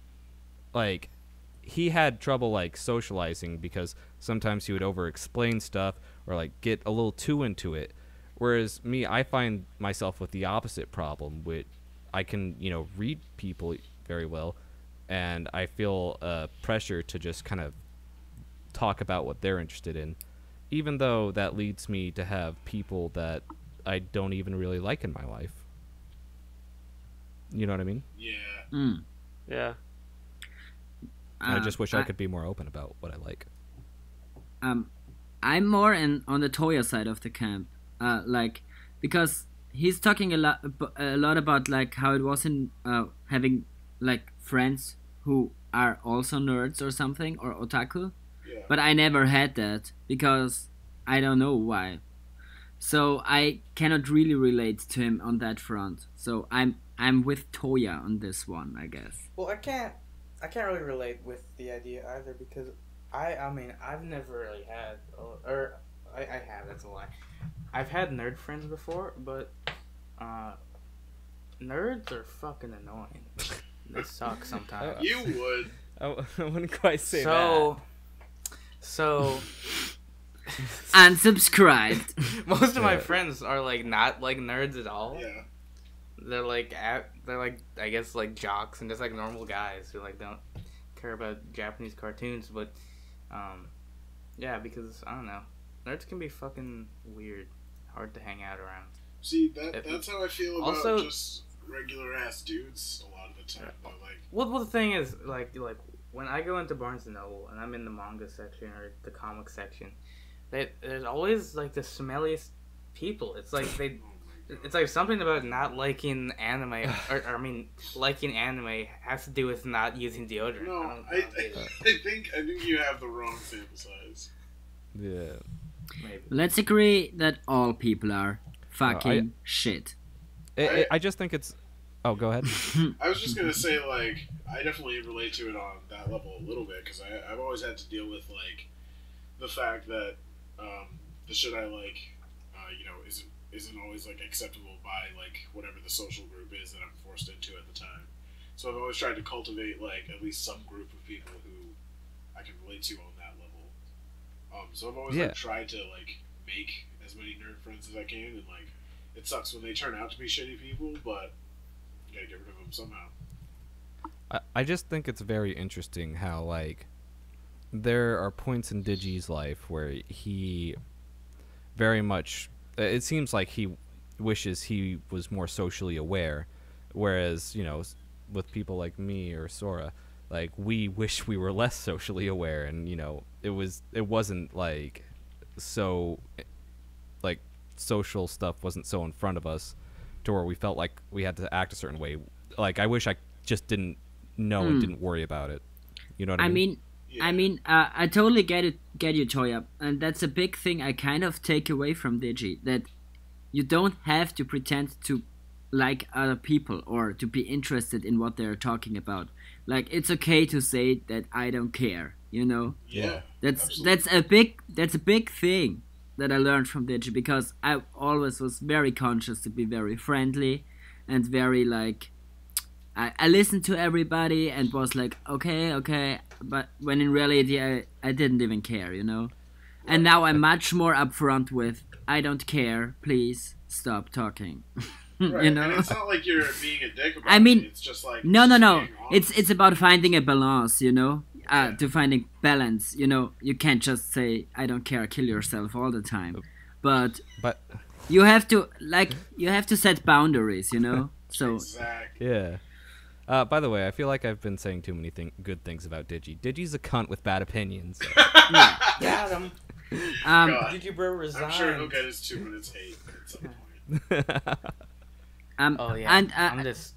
had trouble like socializing because sometimes he would over explain stuff or like get a little too into it. Whereas me, I find myself with the opposite problem, I can, read people very well, and I feel pressure to just kind of talk about what they're interested in, even though that leads me to have people that I don't even really like in my life. You know what I mean? Yeah. Yeah. I just wish I could be more open about what I like. I'm more on the Toya side of the camp, because he's talking a lot about like how it was in having like friends who are also nerds or something or otaku, Yeah. but I never had that because I don't know why. So I cannot really relate to him on that front. So I'm with Toya on this one, I guess. Well, I can't really relate with the idea either because I mean I've never really had I have, that's a lie. I've had nerd friends before, but nerds are fucking annoying. They suck sometimes. You would. I wouldn't quite say So Unsubscribed. most of my friends are like not like nerds at all. Yeah. They're like I guess like jocks and just like normal guys who like don't care about Japanese cartoons, but yeah, because I don't know, nerds can be fucking weird, hard to hang out around. See, that's how I feel about Also- just regular ass dudes a lot of the time. Though, like, Well, the thing is, like when I go into Barnes and Noble and I'm in the manga section or the comic section, there's always like the smelliest people. It's like it's like something about not liking anime, or I mean, liking anime has to do with not using deodorant. no, I don't get it. I think you have the wrong sample size. Yeah. Maybe. Let's agree that all people are fucking shit. I just think it's... Oh, go ahead. I was just gonna say, like, I definitely relate to it on that level a little bit because I've always had to deal with like the fact that the shit I like, isn't always like acceptable by like whatever the social group is that I'm forced into at the time. So I've always tried to cultivate like at least some group of people who I can relate to on that level. So I've always like tried to like make as many nerd friends as I can, and like it sucks when they turn out to be shitty people, but you gotta get rid of them somehow. I just think it's very interesting how, like, there are points in Digi's life where he very much... It seems like he wishes he was more socially aware, whereas, with people like me or Sora, like, we wish we were less socially aware, and, it wasn't, like, so... Like, social stuff wasn't so in front of us to where we felt like we had to act a certain way. Like, I wish I just didn't know and didn't worry about it. You know what I mean? I totally get you, Toya, and that's a big thing I kind of take away from Digi, that you don't have to pretend to like other people or to be interested in what they're talking about. Like, it's okay to say that I don't care, Yeah. That's a big thing that I learned from Digi, because I always was very conscious to be very friendly and very like I listened to everybody and was like okay, but when in reality I didn't even care, And now I'm much more upfront with I don't care, please stop talking. Right. And it's not like you're being a dick about I mean, it. It's just like no. being honest. It's about finding a balance, to finding balance. You can't just say I don't care, kill yourself all the time, but you have to set boundaries, So Exactly. Yeah. By the way, I feel like I've been saying too many good things about Digi. Digi's a cunt with bad opinions. Got him. God. Digibro resigned. I'm sure he'll get his 2 minutes hate at some point. Oh yeah. And I'm just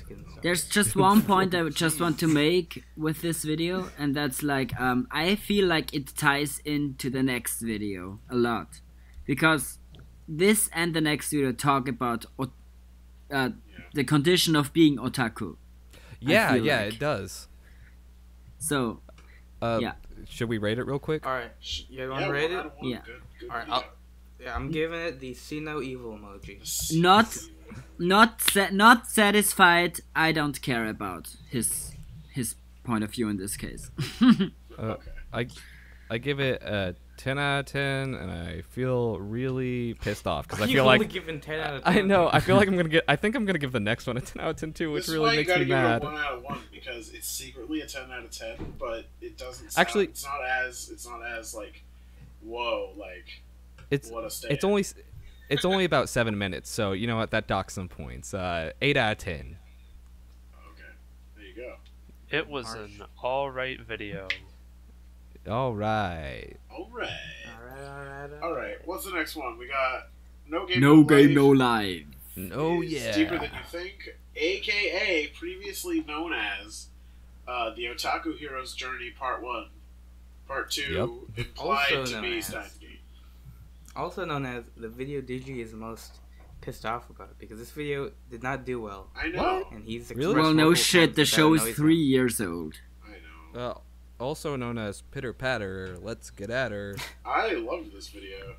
kidding. Sorry. there's just one point I would just want to make with this video, and that's like I feel like it ties into the next video a lot, because this and the next video talk about the condition of being otaku. Yeah, like. it does. So yeah. Should we rate it real quick? All right. You want to rate it? 1 out of 1. Yeah. Good All right. I'm giving it the see no evil emoji. Not satisfied. I don't care about his point of view in this case. Okay. I give it a 10 out of 10, and I feel really pissed off because I You've feel only like given 10 out of 10. I know. I feel like I'm gonna get. I think I'm gonna give the next one a 10 out of 10 too, which This is really why you makes gotta me give mad. it a 1 out of 1 because it's secretly a 10 out of 10, but it doesn't. Actually, it's not as like, whoa, like It's what a stand. it's only about 7 minutes, so you know what? That docks some points. 8 out of 10. Okay, there you go. It was an alright video. All right. All right. What's the next one? We got No Game No game, Life no life. Oh is yeah. Deeper Than You Think, aka previously known as the Otaku Hero's Journey Part 1. Part 2 implied Also to known be as- Steins Gate. Also known as the video Digi is most pissed off about because this video did not do well. I know. And he's Really? expressed Well, no multiple shit. times The that show is annoys 3 him. years old. I know. Also known as Pitter Patter. Let's get at her. I loved this video.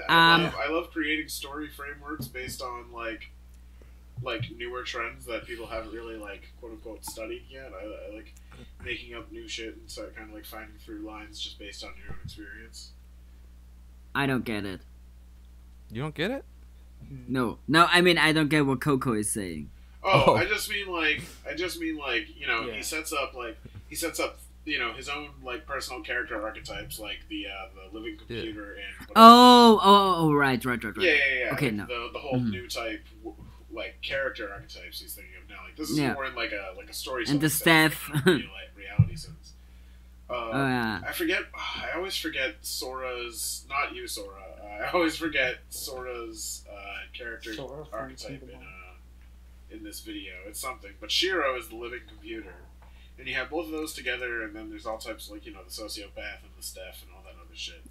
Um, I love creating story frameworks based on like newer trends that people haven't really like quote unquote studied yet. I like making up new shit and start kind of like finding through lines just based on your own experience. I don't get it. You don't get it? No, I mean I don't get what Coco is saying. Oh, Oh. I just mean like you know Yeah. he sets up you know his own like personal character archetypes like the living computer and whatever. Oh, right. Yeah. Okay, like no. The whole Mhm. new type like character archetypes he's thinking of now. Like this is Yeah. more in like a story. And the sense staff. than a reality sense. Oh yeah. I always forget Sora's. Not you, Sora. I always forget Sora's character Sora from archetype Kingdom in this video. It's something, but Shiro is the living computer, and you have both of those together, and then there's all types like the sociopath and the staff and all that other shit.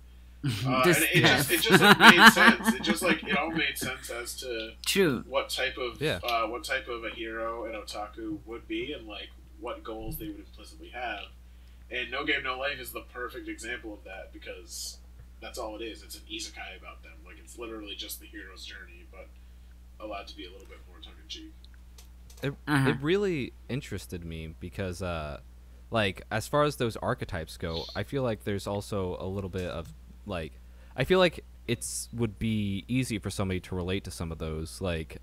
The And it just like, made sense. It all made sense as to True. what type of Yeah. a hero an otaku would be, and like what goals they would implicitly have. And No Game No Life is the perfect example of that because that's all it is. It's an isekai about them. Like it's literally just the hero's journey, but allowed to be a little bit more tongue in cheek. It really interested me because, like, as far as those archetypes go, I feel like there's also a little bit of, like, I feel like would be easy for somebody to relate to some of those. Like,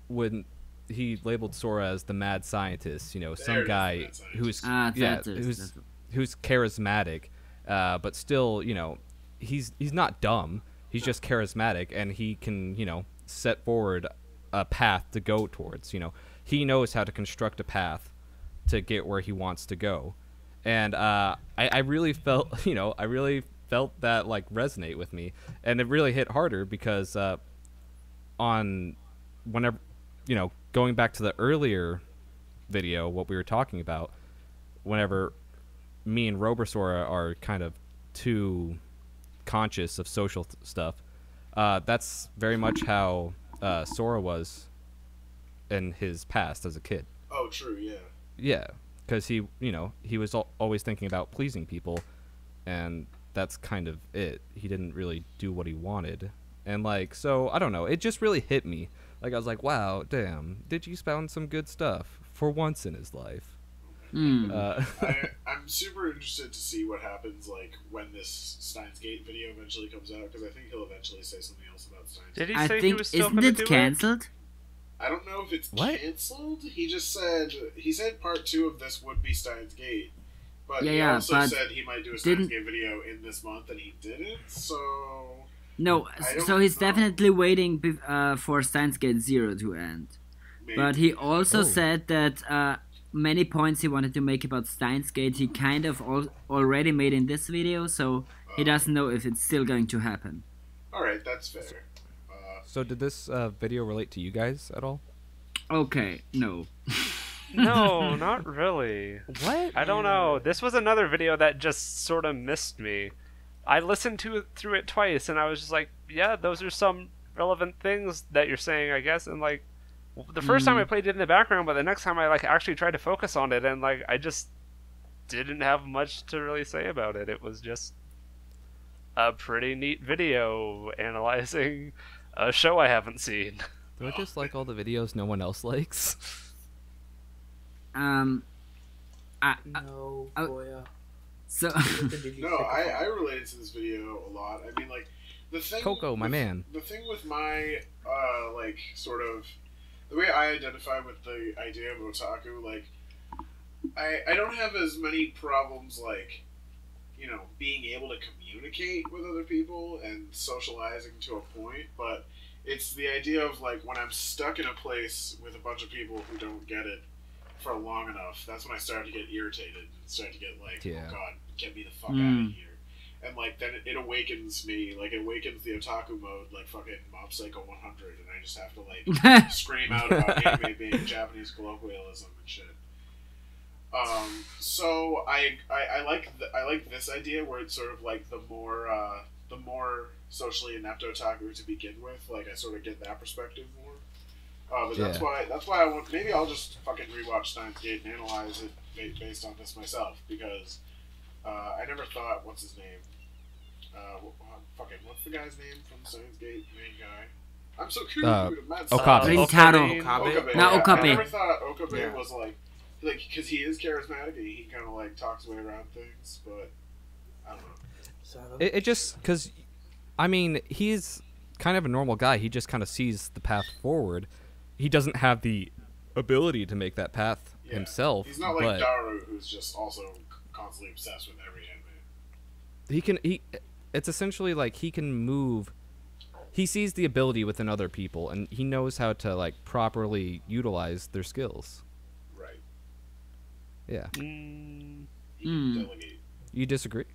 when he labeled Sora as the mad scientist, There some it is, guy the mad scientist. who's who's charismatic, but still, he's not dumb. He's just charismatic, and he can, set forward a path to go towards. He knows how to construct a path to get where he wants to go, and I really felt, I really felt that like resonate with me, and it really hit harder because whenever, going back to the earlier video, what we were talking about, whenever me and Robersora are kind of too conscious of social stuff, that's very much how Sora was in his past as a kid. Oh, true, yeah. Yeah, because he was always thinking about pleasing people, and that's kind of it. He didn't really do what he wanted, and so I don't know. It just really hit me. Like I was like, wow, damn, Digi's found some good stuff for once in his life. I'm super interested to see what happens when this Steins Gate video eventually comes out because I think he'll eventually say something else about Steins Did Gate. he I say he think was still isn't going to it do cancelled? I don't know if it's What? canceled. He just said part 2 of this would be Steins Gate, but Yeah, he yeah, also but said he might do a Steins didn't- Gate video in this month, and he didn't. So No, I don't so he's know. definitely waiting for Steins Gate 0 to end. maybe. But he also Oh. said that many points he wanted to make about Steins Gate he kind of already made in this video, so he doesn't know if it's still going to happen. All right, that's fair. So did this video relate to you guys at all? Okay, no. No, not really. What? I don't know. This was another video that just sort of missed me. I listened through it twice, and I was just like, yeah, those are some relevant things that you're saying, I guess. And the first time I played it in the background, but the next time I actually tried to focus on it, and I just didn't have much to really say about it. It was just a pretty neat video analyzing a show I haven't seen. Do I just like all the videos no one else likes? I, No, I- Toya. So No, I related to this video a lot. I mean, like, the thing... Coco, my man. The thing with my, like, sort of... The way I identify with the idea of otaku, like, I don't have as many problems, like, you know, being able to communicate with other people and socializing to a point, but it's the idea of, like, when I'm stuck in a place with a bunch of people who don't get it for long enough, that's when I start to get irritated and start to get like, oh god, get me the fuck out of here. And like then it awakens me, like it awakens the otaku mode, like fucking Mob Psycho 100, and I just have to like scream out about anime being Japanese colloquialism and shit. So I like this idea where it's sort of like the more socially inept otaku to begin with, like I sort of get that perspective more. But that's why I want. Maybe I'll just fucking rewatch Steins Gate and analyze it based on this myself, because I never thought, what's his name? What's the guy's name from Steins Gate? Main guy. I'm so curious. Okabe. Okabe. Not Okabe. I never thought Okabe was like because he is charismatic and he kind of like talks his way around things, but I don't know. It just because, I mean, he's kind of a normal guy. He just kind of sees the path forward. He doesn't have the ability to make that path himself. He's not like Daru, who's just also constantly obsessed with every anime. It's essentially like he can move. He sees the ability within other people, and he knows how to like properly utilize their skills. Right. Yeah. He can delegate. You disagree?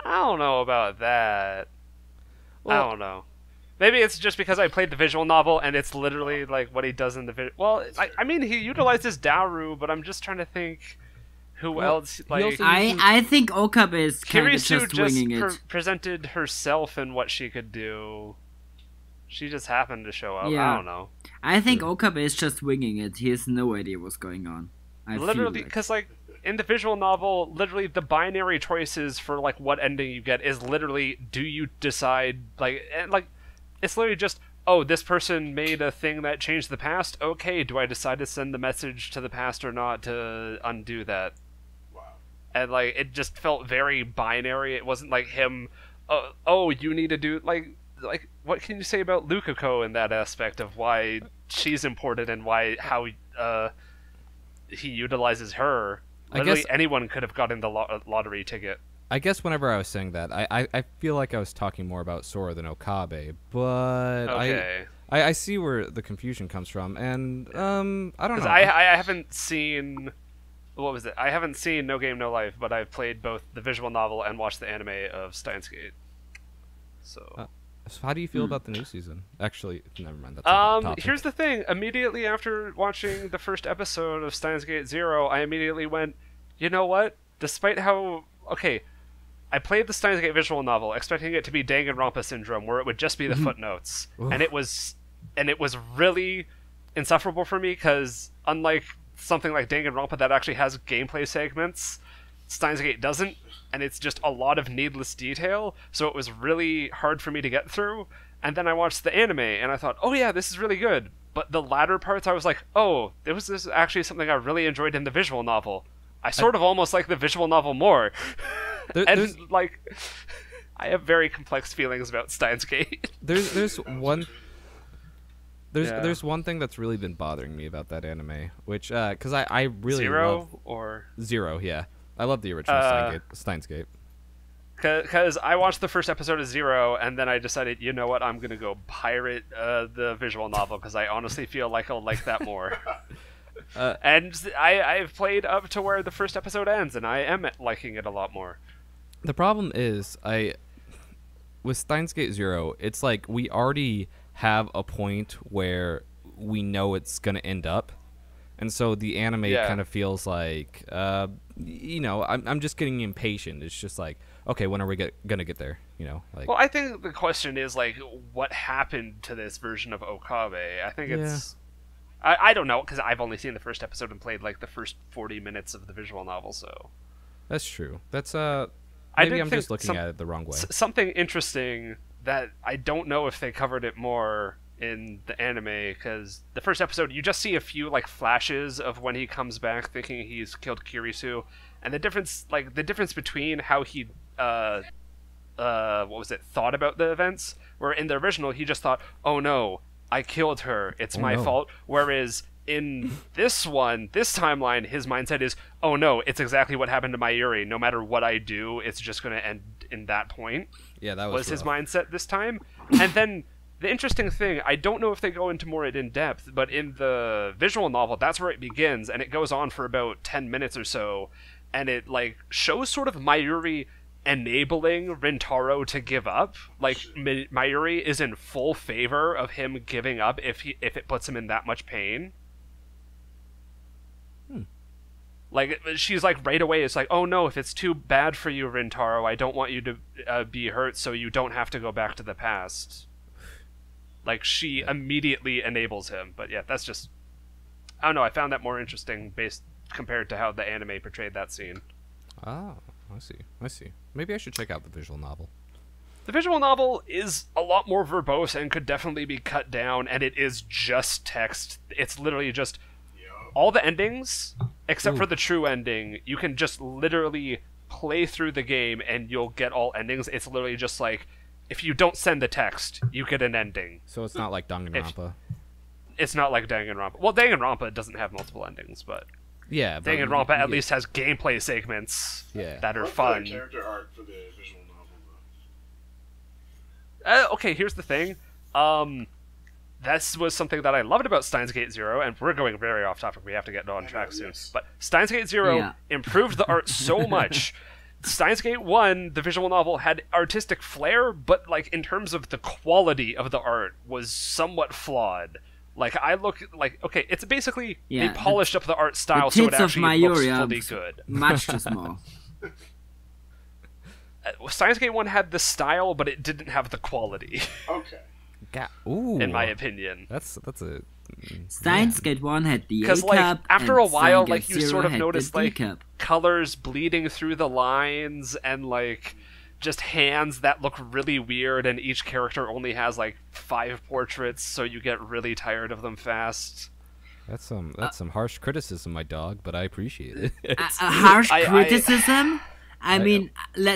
I don't know about that. Well, I don't know. Maybe it's just because I played the visual novel and it's literally like what he does in the video. Well, I mean, he utilizes Daru, but I'm just trying to think who else. Like, I think Okabe is kind of just winging it. Presented herself and what she could do. She just happened to show up. Yeah. I don't know. I think Okabe is just winging it. He has no idea what's going on. Literally, because like in the visual novel, literally the binary choices for like what ending you get is literally, do you decide it's literally just, oh, this person made a thing that changed the past. Okay, do I decide to send the message to the past or not to undo that? Wow. And like it just felt very binary. It wasn't like him, oh, you need to do like what can you say about Lukako in that aspect of why she's important and how he utilizes her? Literally, anyone could have gotten the lottery ticket. I guess whenever I was saying that, I feel like I was talking more about Sora than Okabe, but okay. I see where the confusion comes from, and I don't know. I haven't seen, what was it? I haven't seen No Game No Life, but I've played both the visual novel and watched the anime of Steins Gate. So how do you feel about the new season? Actually, never mind. That's a topic. Here's the thing. Immediately after watching the first episode of Steins Gate 0, I immediately went, you know what? Despite how I played the Steins Gate visual novel expecting it to be Danganronpa syndrome, where it would just be the footnotes, and it was really insufferable for me because unlike something like Danganronpa that actually has gameplay segments, Steins Gate doesn't, and it's just a lot of needless detail. So it was really hard for me to get through. And then I watched the anime, and I thought, oh yeah, this is really good. But the latter parts, I was like, oh, this is actually something I really enjoyed in the visual novel. I sort of almost like the visual novel more. And like, I have very complex feelings about Steins Gate. There's one thing that's really been bothering me about that anime, which because I really love Zero. Yeah, I love the original Steins Gate. Because I watched the first episode of Zero, and then I decided, you know what, I'm gonna go pirate the visual novel because I honestly feel like I'll like that more. And I've played up to where the first episode ends, and I am liking it a lot more. The problem is, with Steins Gate 0, it's like we already have a point where we know it's going to end up. And so the anime kind of feels like, I'm just getting impatient. It's just like, okay, when are we going to get there? Well, I think the question is, like, what happened to this version of Okabe? I think it's... I don't know, because I've only seen the first episode and played, like, the first 40 minutes of the visual novel, so... That's true. That's, maybe I'm just looking at it the wrong way. Something interesting that I don't know if they covered it more in the anime, because the first episode, you just see a few, like, flashes of when he comes back thinking he's killed Kirisu, And the difference between how he thought about the events, where in the original he just thought, oh no, I killed her, it's my fault, whereas in this timeline, his mindset is, oh no, it's exactly what happened to Mayuri, no matter what I do, it's just going to end in that point. Yeah, that was his mindset this time. And then the interesting thing, I don't know if they go into more in depth, but in the visual novel, that's where it begins, and it goes on for about 10 minutes or so, and it like shows sort of Mayuri enabling Rintaro to give up. Like Mayuri is in full favor of him giving up if it puts him in that much pain. Like, she's like, right away, it's like, oh no, if it's too bad for you, Rintaro, I don't want you to be hurt, so you don't have to go back to the past. Like, she immediately enables him. But yeah, that's just, I don't know, I found that more interesting based compared to how the anime portrayed that scene. Oh, I see. Maybe I should check out the visual novel. The visual novel is a lot more verbose and could definitely be cut down, and it is just text. It's literally just all the endings, except for the true ending, you can just literally play through the game and you'll get all endings. It's literally just like, if you don't send the text, you get an ending. So it's not like Danganronpa. It's not like Danganronpa. Well, Danganronpa doesn't have multiple endings, but yeah, Danganronpa at least has gameplay segments that are fun. The character art for the visual novel, though. Okay, here's the thing. This was something that I loved about Steins Gate Zero, and we're going very off topic. We have to get on track soon. But Steins Gate Zero improved the art so much. Steins Gate 1, the visual novel, had artistic flair, but like in terms of the quality of the art was somewhat flawed. Like, I look like, okay, it's basically they polished up the art style so it actually looks fully good. Much too small. Steins Gate 1 had the style, but it didn't have the quality. Okay. Ooh, in my opinion. That's a Steins Gate 1 had the because like after a while, like you sort of notice like colors bleeding through the lines and like just hands that look really weird, and each character only has like 5 portraits, so you get really tired of them fast. That's some harsh criticism, my dog, but I appreciate it. A harsh criticism? I mean,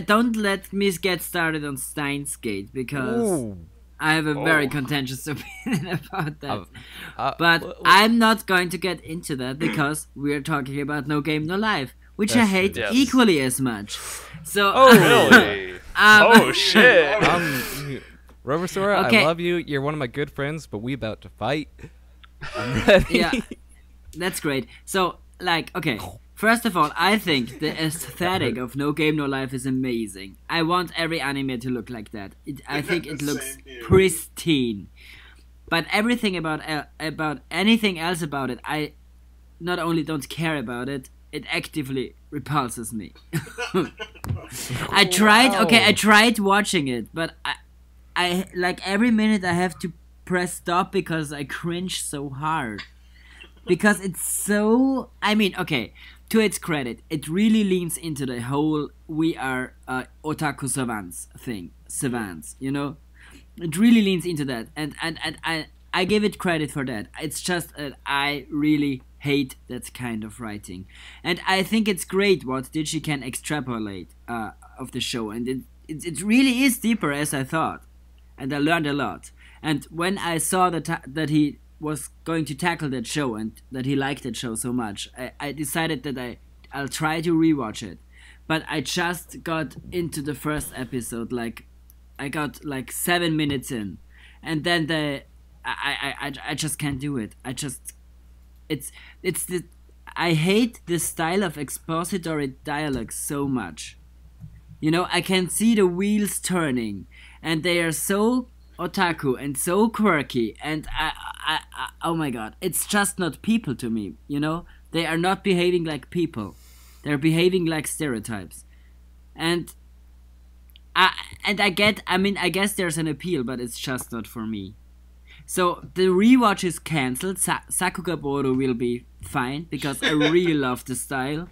don't let me get started on Steins Gate, because I have a very contentious opinion about that. But I'm not going to get into that because we're talking about No Game No Life, which I hate equally as much. So, really? Oh shit! Robersora, I love you. You're one of my good friends, but we about to fight. I'm ready. Yeah, that's great. So, like, okay. First of all, I think the aesthetic of No Game No Life is amazing. I want every anime to look like that. I think it looks pristine. But everything about anything else about it, I not only don't care about it, it actively repulses me. I tried watching it, but I like every minute I have to press stop because I cringe so hard. Because it's so, I mean, okay, to its credit, it really leans into the whole we are otaku savants, you know? It really leans into that, and I give it credit for that. It's just that I really hate that kind of writing. And I think it's great what Digi can extrapolate of the show, and it really is deeper as I thought, and I learned a lot. And when I saw that he was going to tackle that show and that he liked that show so much, I decided that I'll try to rewatch it. But I just got into the first episode, like I got like 7 minutes in, and then I just can't do it. I hate this style of expository dialogue so much. You know, I can see the wheels turning, and they are so otaku and so quirky, and I oh my god, it's just not people to me, you know? They are not behaving like people. They're behaving like stereotypes. And I guess there's an appeal, but it's just not for me. So the rewatch is cancelled. Sakuga Boru will be fine because I really love the style.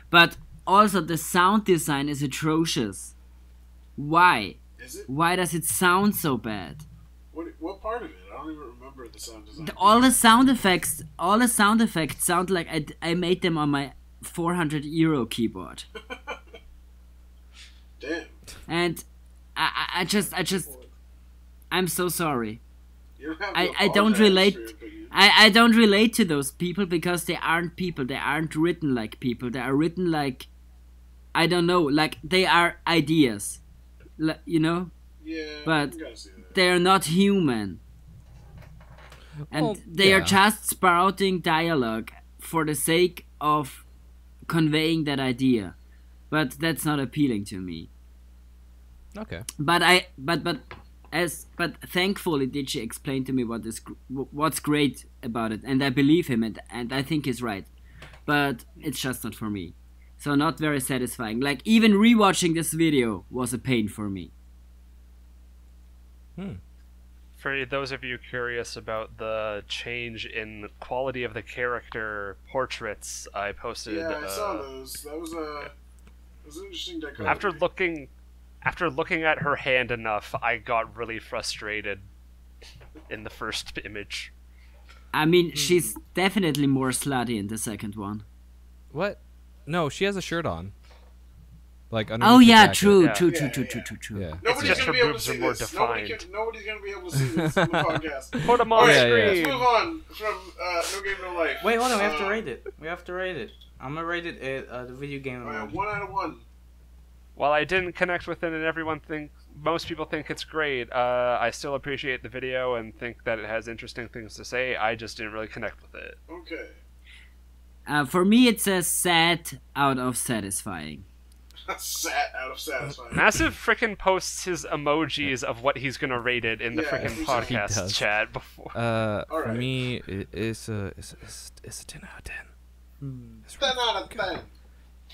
But also the sound design is atrocious. Why? Is it? Why does it sound so bad? What part of it? I don't even remember the sound design. All the sound effects sound like I made them on my €400 keyboard. Damn. And I just I'm so sorry. You don't have to I don't apologize relate. for your opinion. I don't relate to those people because they aren't people. They aren't written like people. They are written like, I don't know, like they are ideas, you know. Yeah, But you gotta see that. they are not human, and Well, they are yeah. just sprouting dialogue for the sake of conveying that idea. But that's not appealing to me. Okay. But thankfully Digi explained to me what's great about it, and I believe him, and I think he's right. But it's just not for me. So not very satisfying. Like even rewatching this video was a pain for me. For those of you curious about the change in quality of the character portraits, I posted. Yeah, I saw those. That was an interesting dichotomy. After looking at her hand enough, I got really frustrated in the first image. I mean, she's definitely more slutty in the second one. What? No, she has a shirt on. Like Oh underneath the yeah, jacket. true. Yeah. Yeah. Nobody's just gonna her be able to boobs see are more this. defined. Nobody's gonna be able to see this on the podcast. Put them on Alright, screen. let's move on from No Game No Life. Wait, hold on. We have to rate it. We have to rate it. I'm gonna rate it at the video game. Alright, 1 out of 1. While I didn't connect with it and most people think it's great, I still appreciate the video and think that it has interesting things to say. I just didn't really connect with it. Okay. For me, it's a sad out of satisfying. Sat out of satisfying. Massive frickin' posts his emojis of what he's gonna rate it in the Yeah, frickin' he podcast does. chat before. For Alright. me, it's a 10 out of 10. It's 10 really out of good. 10.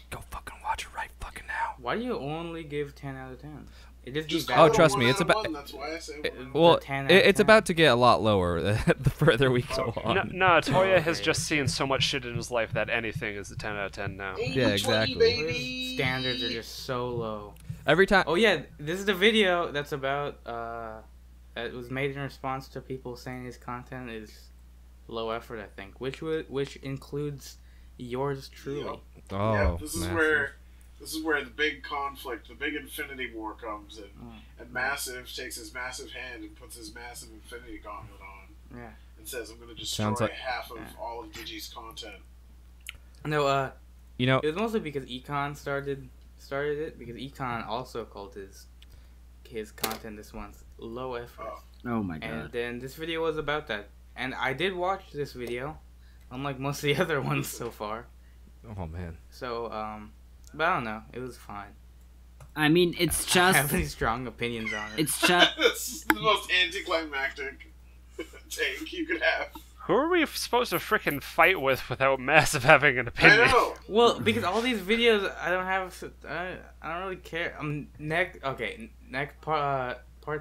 Go fucking watch it right fucking now. Why do you only give 10 out of 10? It just Just be Oh, valid. trust 1 me, out it's of about- 1, that's why I say 1 out of 1. Well, 10 out of it's 10. about to get a lot lower the further we go on. No, Toya has Okay. just seen so much shit in his life that anything is a 10 out of 10 now. 80, Yeah, 20, exactly. baby. His standards are just so low. Every time. Oh yeah, this is the video that's about it was made in response to people saying his content is low effort, I think, which includes yours truly. Oh, Yeah, this is massive. where the big conflict, the big Infinity War comes in, and Massive takes his massive hand and puts his massive Infinity Gauntlet on, Yeah. and says, "I'm going to destroy Sounds like- half of all of Digi's content." No, You know, it was mostly because Econ started it because Econ also called his content this month low effort. Oh. Oh my And god. then this video was about that. And I did watch this video, unlike most of the other ones so far. oh man. So, but I don't know. It was fine. I mean, it's I don't have just any strong opinions on it. it's just That's the most anticlimactic take you could have. Who are we supposed to frickin' fight with without Massive having an I opinion? know. Well, because all these videos, I don't have. I don't really care. Next part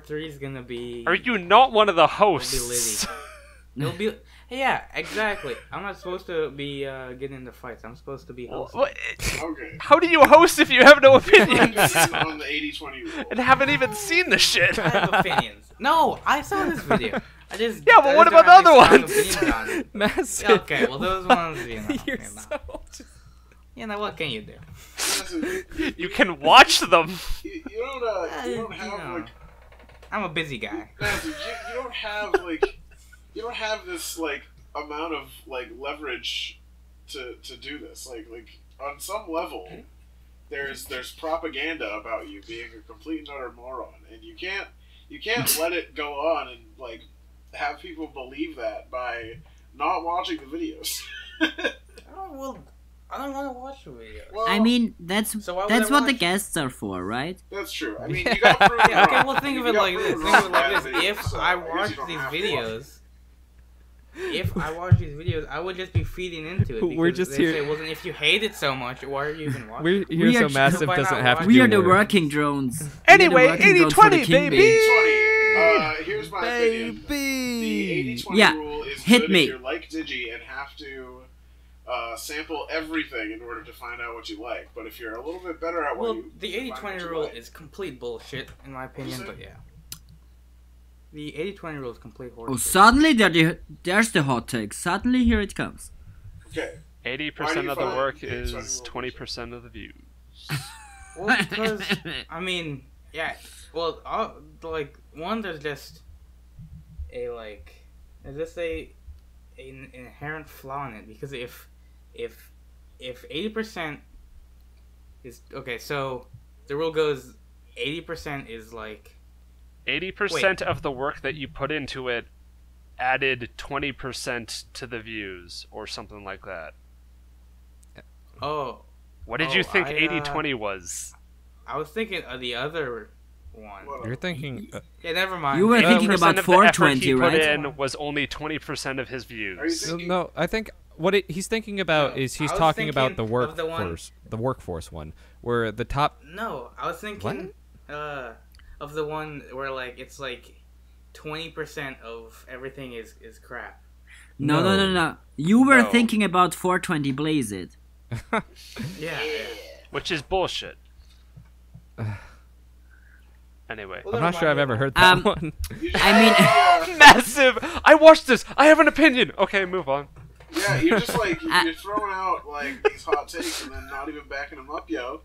3 is gonna be. Are you not one of the It'll hosts? be Litty. It'll be. Yeah, exactly. I'm not supposed to be getting into fights. I'm supposed to be hosting. What- Okay. How do you host if you have no opinions? On the 80-20 rule. and haven't even seen the shit? I have opinions. No, I saw this video. I just. Yeah, but I what just don't about the have other any strong ones? opinions on it. Massive. Yeah, okay, well those ones, You're you know. so. You know, what can you do? Massive, You can watch them. you don't have You know. like I'm a busy guy. Massive, you don't have you don't have this like amount of like leverage to do this. Like on some level, there's propaganda about you being a complete and utter moron, and you can't let it go on and like have people believe that by not watching the videos. I don't want to watch the video. Well, I mean, that's So why would that's I what the watch? guests are for, right? that's true. I mean, you got proven Yeah, okay, wrong. well think of You it got like this. proven Think of it wrong like by this. the If videos, so I guess you watched don't these have to watch videos, if I watched these videos, I would just be feeding into it. We're because just they here- Say, well, then if you hate it so much, why are you even watching? We're it? here We so are- Massive Why doesn't not have to watch We do are the work. working drones. Anyway, We are the working drones for 80-20, the king baby! 20. Here's my opinion. The 80-20 Yeah, rule is hit good me. if you're like Digi and have to sample everything in order to find out what you like. But if you're a little bit better at what Well, you the find 80-20 what you rule like. is complete bullshit, in my opinion, What'd but you yeah. The 80-20 rule is complete Oh, horseshit. suddenly there's the hot take. Suddenly here it comes. Okay, 80% of the find work the exciting is world 20% of the views. Well, because I mean, yeah. Well, like one, there's just there's just an inherent flaw in it, because if 80% is okay, so the rule goes 80% is like 80% of the work that you put into it added 20% to the views, or something like that. oh. What did you think I, 80-20 was? I was thinking of the other one. You're thinking. Yeah, never mind. You were thinking 80% about of the effort 420, he put right? in was only 20% of his Are you views. thinking? No, I think what he's thinking about No, is he's I was talking about the thinking of the workforce one, where the top. No, I was thinking of the one where it's 20% of everything is crap. No. You were No. thinking about 420 Blaze It. Yeah. Which is bullshit. Anyway. Well, I'm never not sure I've mind. ever heard that Um, one. I mean, Massive! I watched this! I have an opinion! Okay, move on. Yeah, you're just you're throwing out these hot takes and then not even backing them up, yo.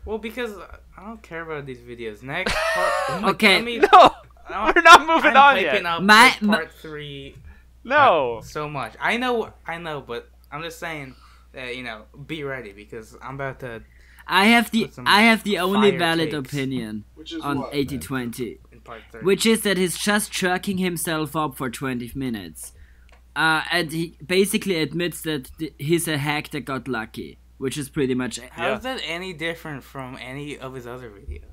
Well, because I don't care about these videos. Next part. Okay. I mean, No! We're not moving on I'm hyping yet. up My- this part 3 No! so much. I know, but I'm just saying that be ready, because I'm about to I have Put some the only fire valid takes. opinion Which is on what? 80-20, in part 3. which is that he's just jerking himself up for 20 minutes. And he basically admits that he's a hack that got lucky, which is pretty much it. How is that any different from any of his other videos?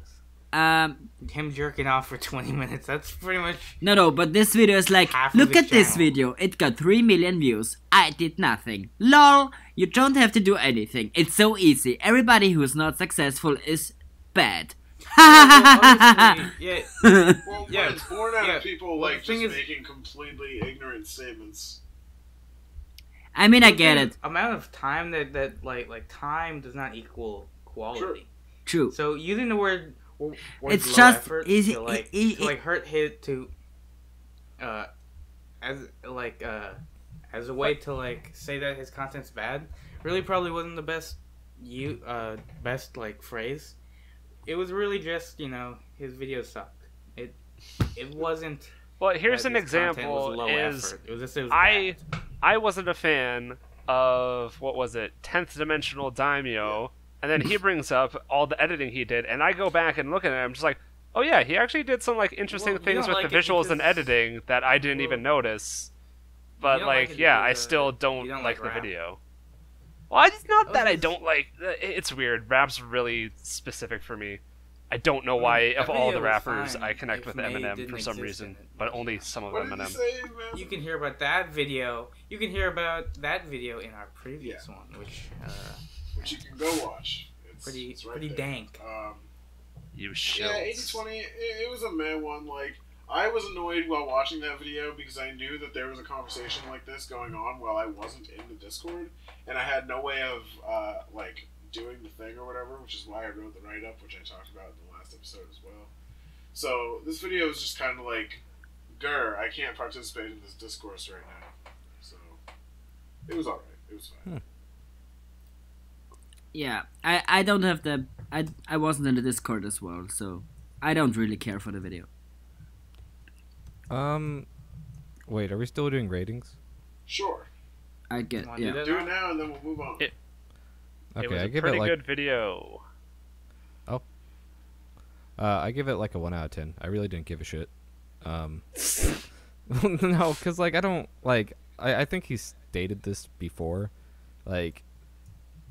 Him jerking off for 20 minutes. That's pretty much. No, but this video is like, Half of look the at this channel. video, it got 3 million views, I did nothing. LOL, you don't have to do anything, it's so easy, everybody who's not successful is bad. Obviously, yeah. Well, Yeah, it's born out yeah. of people Well, the just thing is- making completely ignorant statements. I mean, I get it, Amount of time that time does not equal quality. true. So using the word It's low just- effort is to it- to hurt hit to as as a way to say that his content's bad really probably wasn't the best phrase. It was really just his videos sucked. It wasn't. Well, here's that an his content example. was low Is effort. It was just it was I bad. I wasn't a fan of, what was it, 10th Dimensional Daimyo, and then he brings up all the editing he did, and I go back and look at it, and I'm just like, oh yeah, he actually did some interesting Well, you things don't with like the it visuals and because- editing that I didn't even notice. But don't like it yeah, I because, still you don't don't like like the rap. video. Well, it's not that I just- don't like. It's weird. Rap's really specific for me. I don't know I mean, why, that of all the video was rappers, fine I connect if with May Eminem didn't for some exist reason, in it. but only some of What did you Eminem. say, man? You can hear about that video. You can hear about that video in our previous one, which Which you can go watch. It's right pretty there. dank. You Yeah, shills. 80-20, it was a meh one. I was annoyed while watching that video because I knew that there was a conversation like this going on while I wasn't in the Discord, and I had no way of, doing the thing or whatever, which is why I wrote the write-up, which I talked about in the last episode as well. So, this video is just kind of grr, I can't participate in this discourse right now. So, it was alright. It was fine. Yeah, I don't have the... I wasn't in the Discord as well, so I don't really care for the video. Wait, are we still doing ratings? Sure. I get, Wanna do yeah. that? Do it now and then we'll move on. It Okay, was I a give pretty it good video. I give it a 1 out of 10. I really didn't give a shit. No, because I don't I think he's stated this before.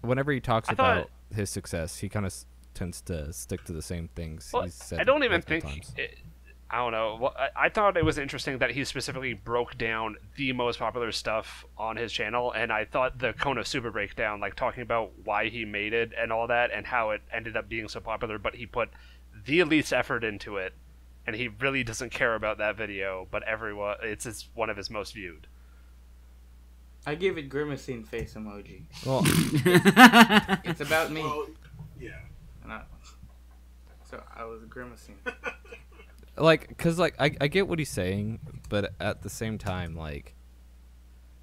Whenever he talks I thought- about his success, he kind of tends to stick to the same things Well, he's said. I don't even multiple think. times. I don't know. Well, I thought it was interesting that he specifically broke down the most popular stuff on his channel, and I thought the Kona Super breakdown, talking about why he made it and all that, and how it ended up being so popular, but he put the least effort into it, and he really doesn't care about that video, but it's one of his most viewed. I give it grimacing face emoji. Well, It's about me. Well, yeah. So I was grimacing. because I get what he's saying, but at the same time,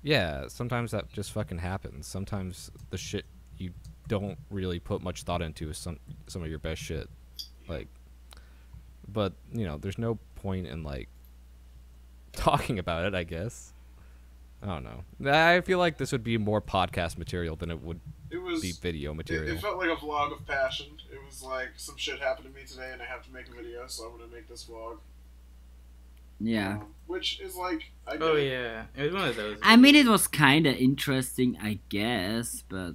Yeah, sometimes that just fucking happens. Sometimes the shit you don't really put much thought into is some of your best shit. Like, but you know, there's no point in like talking about it, I guess. I don't know. I feel like this would be more podcast material than it would be video material. It felt like a vlog of passion. It was like, some shit happened to me today and I have to make a video, so I'm gonna make this vlog. Yeah. Which is like, Oh yeah, it was one of those. I mean, it was kind of interesting, I guess, but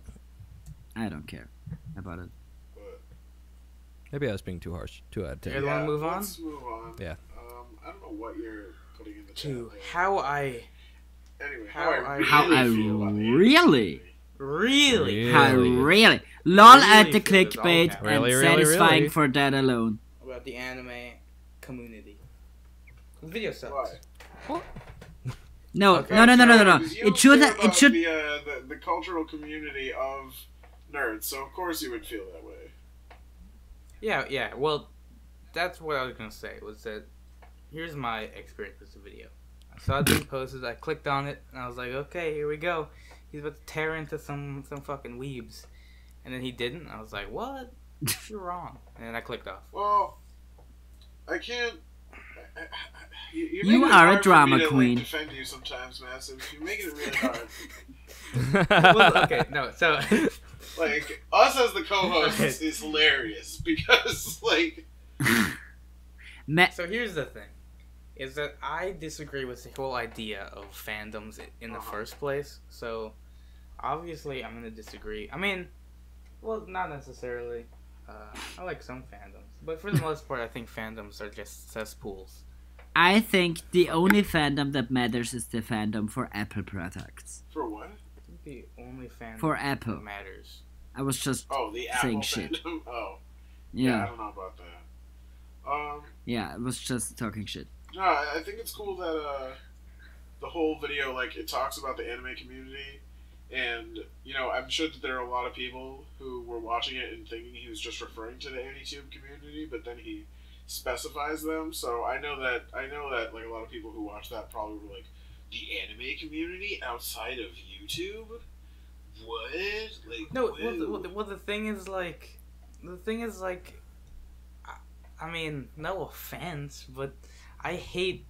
I don't care about it. But, Maybe I was being too harsh. 2 out of 10. You want to move on? Let's move on. Yeah. I don't know what you're putting in the To chat. how I Anyway, how I How I feel about the really, really how Really? really, lol Really at the feel this all clickbait count. and Really, really, satisfying really? for that alone. about the anime community. Video subs. Why? No, Okay. no. Because you It should, don't care it about should. the cultural community of nerds, so of course you would feel that way. Yeah. Well, that's what I was gonna say. Was that here's my experience with the video. I saw it being posted. I clicked on it, and I was like, okay, here we go. He's about to tear into some fucking weebs, and then he didn't. I was like, what? You're wrong. And then I clicked off. Well, I can't. You You make it are a hard for drama me to, queen. Like, defend you sometimes, Massive. You make it really hard. Well, okay, no. So Like, us as the co-hosts is hilarious because, like, So here's the thing, is that I disagree with the whole idea of fandoms in the first place. So obviously I'm gonna disagree. I mean, well, not necessarily. I like some fandoms, but for the most part, I think fandoms are just cesspools. I think the only fandom that matters is the fandom for Apple products. for what? I think the only fandom For that Apple. matters. I was just Oh, the Apple saying shit. fandom? Oh, yeah, I Yeah, don't know about that. yeah, I was just talking shit. No, I think it's cool that the whole video, like, it talks about the anime community, and, you know, I'm sure that there are a lot of people who were watching it and thinking he was just referring to the AniTube community, but then he specifies them, so I know that, like, a lot of people who watch that probably were like, the anime community outside of YouTube? What? Like, No, whoa. well, the thing is, like, I mean, no offense, but I hate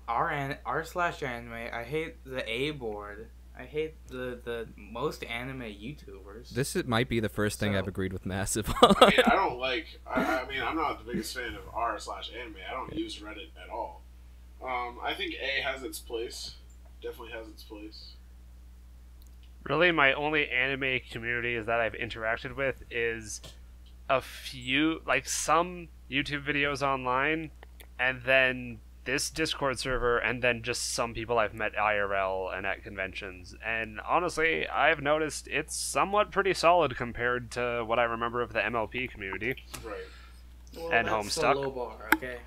r/anime. I hate the A board. I hate the most anime YouTubers. This might be the first thing So- I've agreed with Massive I on. mean, I don't like. I mean, I'm not the biggest fan of r/anime. I don't use Reddit at all. I think A has its place. Definitely has its place. Really, my only anime community that I've interacted with is a few, like some YouTube videos online, and then this Discord server, and then just some people I've met IRL and at conventions. And honestly, I've noticed it's somewhat pretty solid compared to what I remember of the MLP community. Right. Well, and that's Homestuck. a low bar, okay?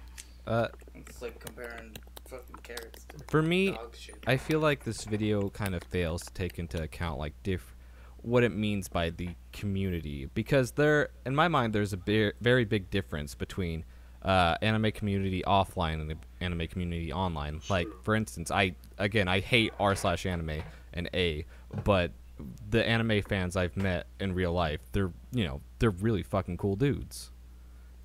It's like comparing fucking carrots to For me, dog shit. I feel like this video kind of fails to take into account like what it means by the community, because in my mind, there's a very big difference between anime community offline and the anime community online. Like, for instance, I hate r/anime and A, but the anime fans I've met in real life, they're really fucking cool dudes.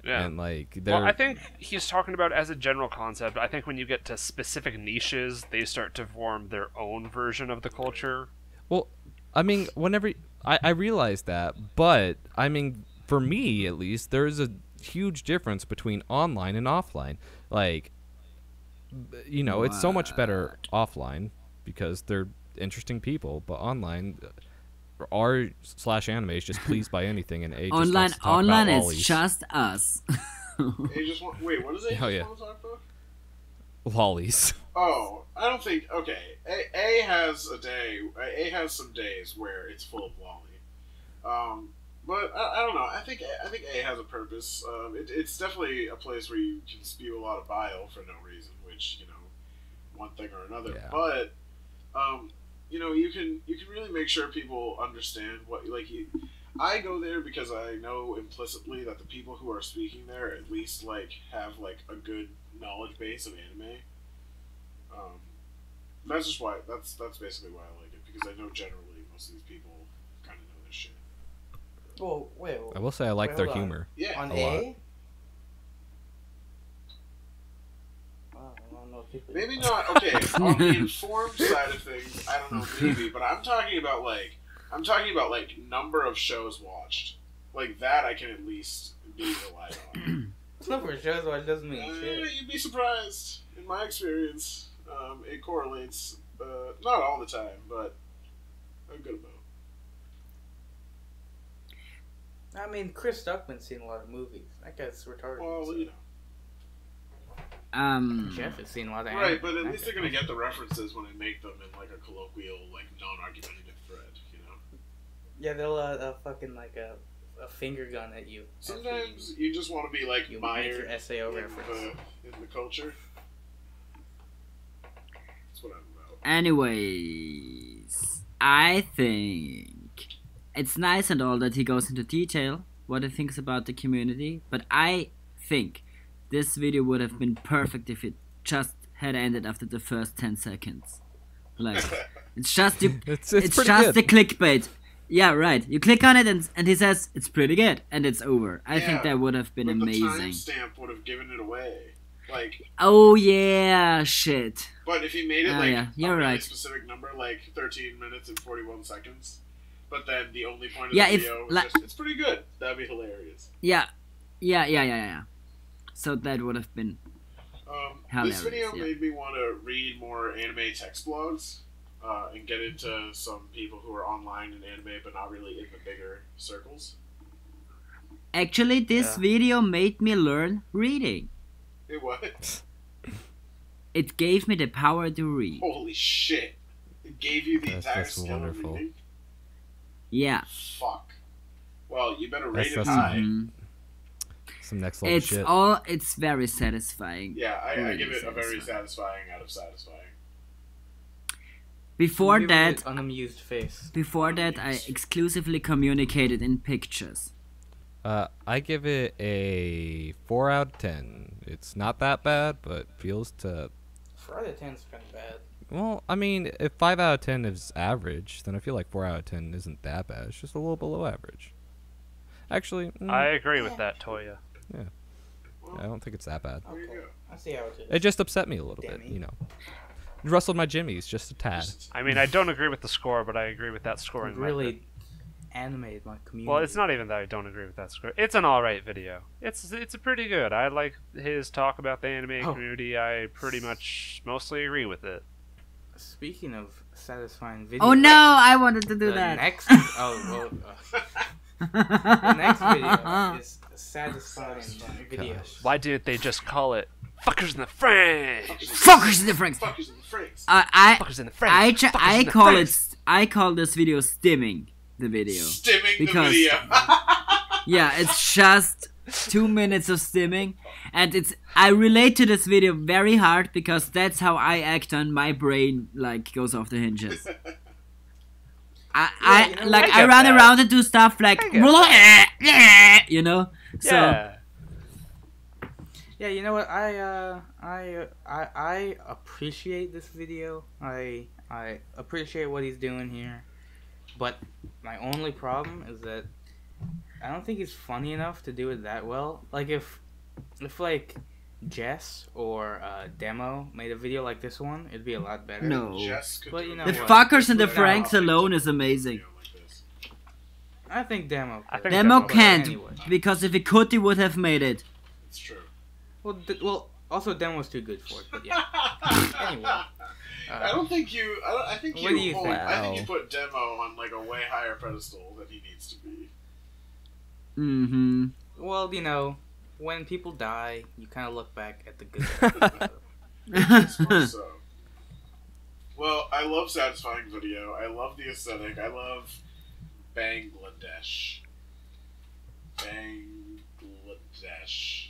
Yeah. And like, Well, I think he's talking about as a general concept. I think when you get to specific niches, they start to form their own version of the culture. Well, I mean, whenever I realize that, but I mean, for me at least, there's a huge difference between online and offline. Like, it's so much better offline because they're interesting people, but online, r/anime is just pleased by anything, and A just Online, wants to talk online about is lollies. just us. A just want. Wait, what does A Oh, just yeah. want to talk about? lollies. Oh, I don't think. Okay, A has a day. A has some days where it's full of lolly. But I don't know. I think A has a purpose. It's definitely a place where you can spew a lot of bile for no reason, which one thing or another. Yeah. But you can really make sure people understand what I go there because I know implicitly that the people who are speaking there at least have a good knowledge base of anime. That's just why. That's basically why I like it, because I know generally most of these people kind of know this shit. Well, wait. I will say I like their hold on. humor. Yeah. On a A? lot. Wow, I don't know if people... Maybe not. Okay, on the informed side of things, I don't know, maybe, but I'm talking about like number of shows watched. Like that, I can at least be relied on. Number of shows watched doesn't mean shit. You'd be surprised. In my experience, it correlates. Not all the time, but a good amount. I mean, Chris Stuckman's seen a lot of movies. That guy's retarded. Well, so. you know. Jeff has seen a lot of Right, anime. but at least they're gonna get the references when they make them in like a colloquial, like non-argumentative thread, you know. Yeah, they'll fucking like a finger gun at you. Sometimes you just want to be like You make mired your SAO in reference. in the culture. That's what I'm about. Anyways, I think it's nice and all that he goes into detail what he thinks about the community, but I think this video would have been perfect if it just had ended after the first 10 seconds. Like, it's just It's it's pretty just good. the clickbait. Yeah, right. You click on it and he says it's pretty good and it's over. I think that would have been but amazing. The timestamp would have given it away. Like, Oh yeah, shit. but if he made it Oh, like yeah, you're a really right. specific number, like 13 minutes and 41 seconds, but then the only point of Yeah, the if, video was like- just, it's pretty good. That'd be hilarious. Yeah. So that would have been This video Hilarious, yeah. made me want to read more anime text blogs and get into some people who are online in anime but not really in the bigger circles. actually this Yeah. video made me learn reading. It was. It gave me the power to read. Holy shit. It gave you the That's- entire that's skill of wonderful. reading? Yeah. Fuck. Well, you better rate it That's- high. Mhm. Some next level It's shit. it's very satisfying. Yeah, I Really give it a very satisfying. satisfying out of satisfying. Before Give it that, an unamused face. I exclusively communicated in pictures. I give it a 4 out of 10. It's not that bad, but feels to... 4 out of 10's kind of bad. Well, I mean, if 5 out of 10 is average, then I feel like 4 out of 10 isn't that bad. It's just a little below average. Actually, I agree with that, Toya. I don't think it's that bad. There you Okay. go. I see how it is. It just upset me a little bit, Demi. you know. It rustled my jimmies just a tad. I mean, I don't agree with the score, but I agree with that scoring method. really animated my community. Well, it's not even that I don't agree with that score. It's an alright video. It's pretty good. I like his talk about the anime Oh. community. I pretty much mostly agree with it. Speaking of satisfying videos. Oh no, I wanted to do The that. next. The next video is a satisfying video. Why didn't they just call it "Fuckers in the Franks"? Fuckers in the Franks. Fuckers in the Franks. Fuckers in the Franks. Fuckers I in the call Franks. it. I call this video stimming the video. Stimming Because- the video. Yeah, it's just 2 minutes of stimming, and I relate to this video very hard because that's how I act on my brain like goes off the hinges. I you know, like I I get run that. around and do stuff like you know. So Yeah. Yeah, you know what? I appreciate this video. I appreciate what he's doing here. But my only problem is that I don't think he's funny enough to do it that well. Like if like Jess or Demo made a video like this one, it'd be a lot better. No. Jess could But do you know it. the what? fuckers and the No, Franks I'll alone is amazing. Video like this. I think Demo. I could. think Demo But can't anyway. because if he could, he would have made it. It's true. Well, also Demo's too good for it. But yeah. Anyway. I don't think you. I think you. What do you hold- think? I think you Wow. put Demo on like a way higher pedestal than he needs to be. Mm-hmm. Well, you know, when people die, you kind of look back at the good. I suppose so. Well, I love satisfying video. I love the aesthetic. I love Bangladesh. Bangladesh.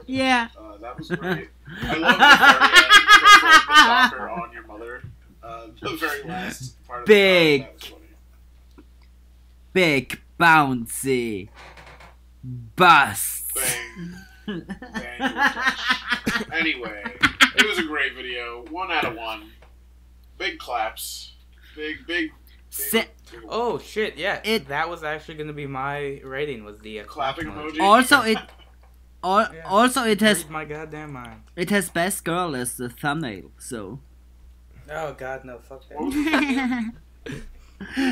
Yeah. That was great. I love the very end, the soccer on your mother. The very last part of Big. the song, that was funny. Big bouncy bust. Bang. Bangladesh. Anyway, it was a great video. video. 1 out of 1. Big claps. Big. Oh shit! Yeah, that was actually gonna be my rating. Was the Clapping emoji. Also, it has Read my goddamn mind. it has best girl as the thumbnail. So Oh god, no, fuck that.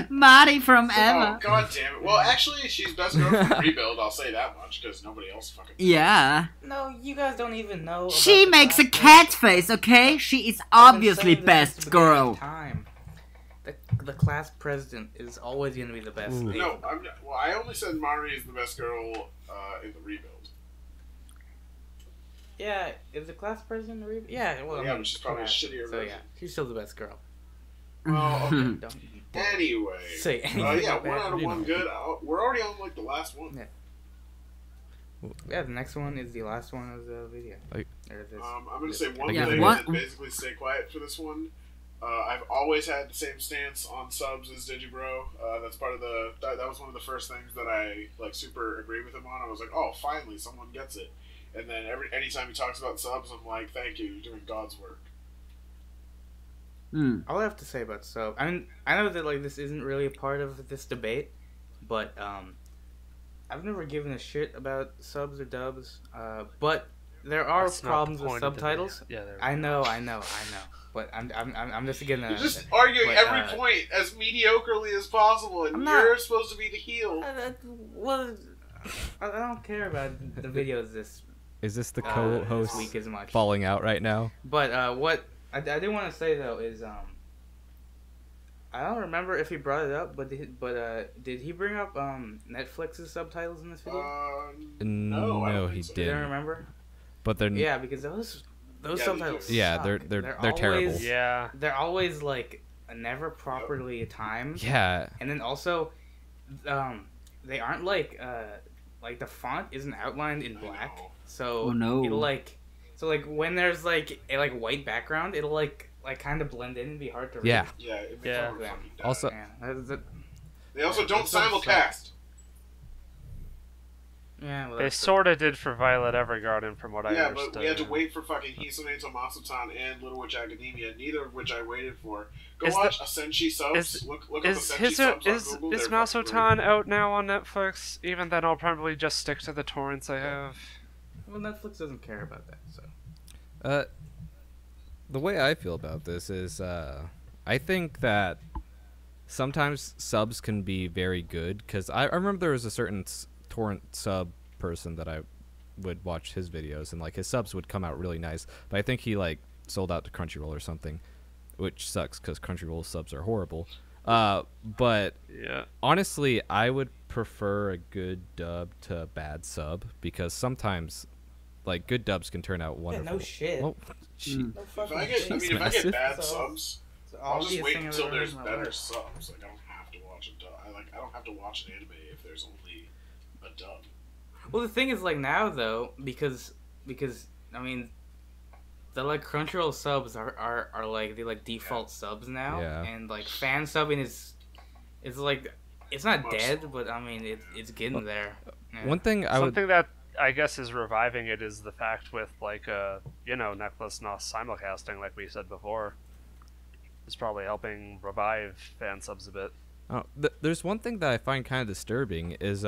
Marty from Oh, Ever. god damn it. Well, actually, she's best girl from Rebuild, I'll say that much, because nobody else fucking... Yeah. No, you guys don't even know. She about the makes a class cat president. face, okay? She is I've been obviously saying this since best the beginning of girl. time. The class president is always gonna be the best. No, I only said Mari is the best girl in the Rebuild. Yeah, is the class president a Rebuild? Yeah, well, Yeah, but she's probably a shittier So version. yeah, she's still the best girl. Oh, okay. Don't Anyway. say anything. Yeah, bad, 1 out of you 1 know. good. We're already on, like, the last one. Yeah, the next one is the last one of the video. Like- I'm going to say one Yeah, thing what- and basically stay quiet for this one. I've always had the same stance on subs as Digibro. That's part of that was one of the first things that I, like, super agree with him on. I was like, oh, finally, someone gets it. And then anytime he talks about subs, I'm like, thank you, you're doing God's work. All I have to say about sub, I mean, I know that like this isn't really a part of this debate, but I've never given a shit about subs or dubs. But there are That's not problems the with point of the subtitles. video. Yeah, there I know. But I'm just gonna. You're just arguing but, every point as mediocrely as possible, and I'm you're not- supposed to be the heel. Well, I don't care about the videos this Is this the this co-host week as much. falling out right now? But what I do want to say though is I don't remember if he brought it up, but did he bring up Netflix's subtitles in this video? No, I don't he think so. You don't didn't. remember? But they're Yeah, because those Yeah, subtitles. Yeah, suck. they're terrible. always- Yeah. They're always like never properly timed. yeah. And then also, they aren't like the font isn't outlined in I black, know. so Oh, no. it'll like when there's like a white background, it'll like kind of blend in and be hard to read. Yeah. Yeah, it makes Yeah. everyone fucking die. Also- Yeah, They also don't It's so simulcast. yeah. Well, They that's sort of did for Violet Evergarden, from what I Yeah, understood. but we had to wait for fucking Hisune to Masutan and Little Witch Academia, neither of which I waited for. Go Is watch Asenshi subs. is- Look up Is Asenshi his subs on is Google. is They're fucking Masotan out now on Netflix? Even then, I'll probably just stick to the torrents I have. well, Netflix doesn't care about that. So The way I feel about this is, I think that sometimes subs can be very good, because I remember there was a certain torrent sub person that I would watch his videos, and like his subs would come out really nice, but I think he like sold out to Crunchyroll or something, which sucks because Crunchyroll subs are horrible. But Yeah. honestly, I would prefer a good dub to a bad sub, because sometimes like good dubs can turn out wonderful. no shit. Well, shit. no If fucking I get, shit. I mean, if I massive. get bad So- subs, It's the I'll just obvious wait thing I've until ever there's heard in my better life. subs. Like I don't have to watch a dub. I don't have to watch an anime if there's only a dub. Well, the thing is, like now though, because I mean, the like Crunchyroll subs are like the like default subs now, Yeah. and like fan subbing is like it's not Much dead, so. but I mean it's getting there. Yeah. One thing I would Something that I guess is reviving it is the fact with like Necklace not simulcasting, like we said before, is probably helping revive fan subs a bit. there's one thing that I find kind of disturbing is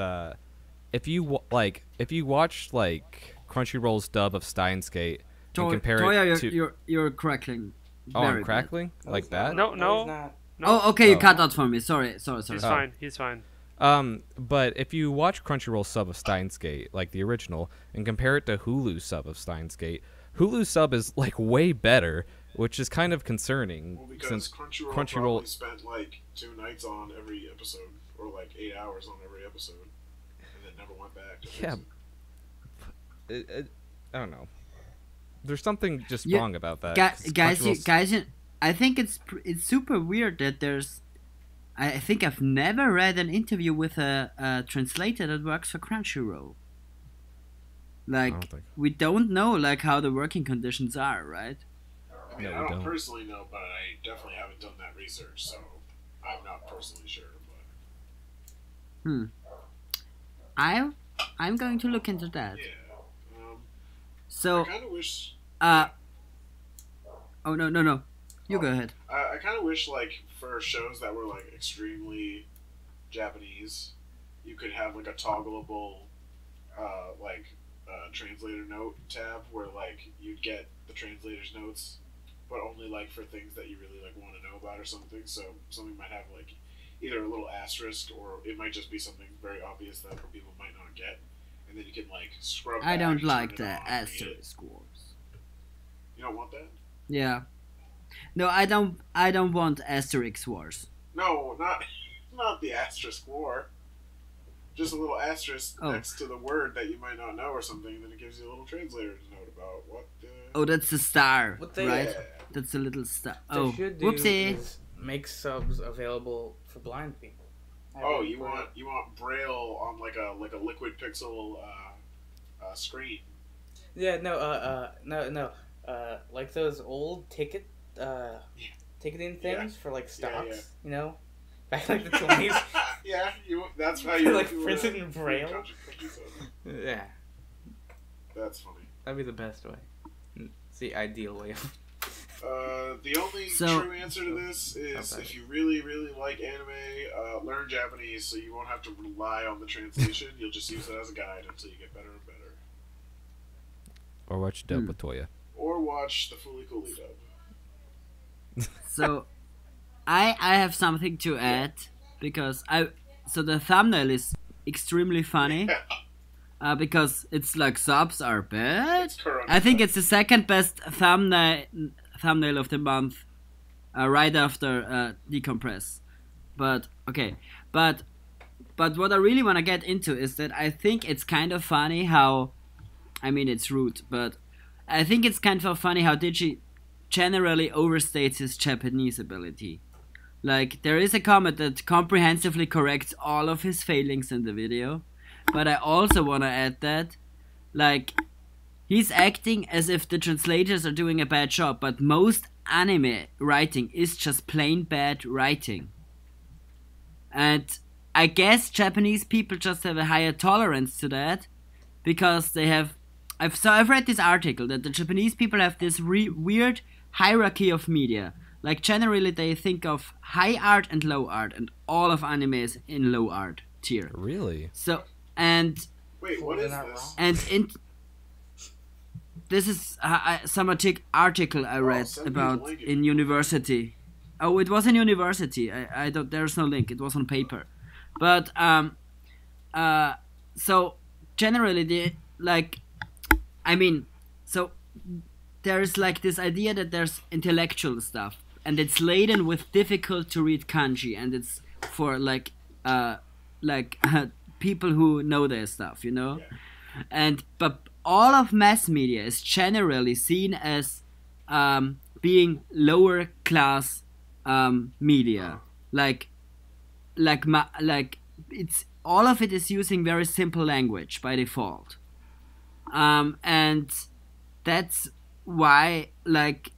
if you watch like Crunchyroll's dub of Steins Gate and compare Toya, it to you're crackling. oh, Very I'm bad. crackling like it's that. not. No. it's not. No, Oh, okay, you Oh. cut out for me. Sorry. he's Oh. fine. He's fine. But if you watch Crunchyroll's sub of Steins Gate, like the original, and compare it to Hulu's sub of Steins Gate, Hulu's sub is like way better, which is kind of concerning Well, because since Crunchyroll Crunchyroll- probably spent like 2 nights on every episode, or like 8 hours on every episode, and then never went back to Yeah. fix it. I don't know. There's something just Yeah, wrong about that. Guys, 'cause guys, I think it's super weird that there's. I think I've never read an interview with a translator that works for Crunchyroll. Like don't think- we don't know like how the working conditions are, right? I mean, No, I we don't don't. personally know, but I definitely haven't done that research, so I'm not personally sure. But I'm going to look into that. yeah, I So kind of wish. Oh no. You go ahead. I kind of wish, like, for shows that were, like, extremely Japanese, you could have, like, a toggleable, translator note tab where, like, you'd get the translator's notes, but only, like, for things that you really, like, want to know about or something. So something might have, like, either a little asterisk or it might just be something very obvious that people might not get. And then you can, like, scrub I back, don't turn like it the on, read it. asterisk wars. You don't want that? Yeah. No, I don't want asterisk wars. No, not the asterisk war. Just a little asterisk next to the word that you might not know or something, and then it gives you a little translator's note about what the... Oh, that's the star, What they- right? Yeah. That's a little star. What Oh, they should do whoopsie. is make subs available for blind people. Oh, you want Braille on like a liquid pixel screen? Yeah, no. Like those old ticketing things for like stocks, you know, back like the 20s. Yeah, that's how you like printed in Braille. Yeah, that's funny. that'd be the best way. It's the ideal way. The only true answer to this is if you really, really like anime, learn Japanese so you won't have to rely on the translation. You'll just use it as a guide until you get better and better. Or watch dub with Toya. Or watch the Fully Cooley dub. So, I have something to add because so the thumbnail is extremely funny. Because it's like subs are bad. I think it's the second best thumbnail of the month, right after Decompress. But okay, but what I really want to get into is that I think it's kind of funny how, I mean it's rude, but I think it's kind of funny how Digi generally overstates his Japanese ability. Like there is a comment that comprehensively corrects all of his failings in the video. But I also want to add that, like, he's acting as if the translators are doing a bad job, but most anime writing is just plain bad writing. And I guess Japanese people just have a higher tolerance to that, because they have... I've read this article that the Japanese people have this weird hierarchy of media. Like, generally they think of high art and low art, and all of anime is in low art tier. Really? So... And wait, what is this? And this is some article I read about in university. Oh, it was in university. I don't. There's no link. It was on paper, but so generally so there's like this idea that there's intellectual stuff, and it's laden with difficult to read kanji, and it's for people who know their stuff, you know? Yeah. But all of mass media is generally seen as being lower class media. Like it's all of it is using very simple language by default. And that's why, like,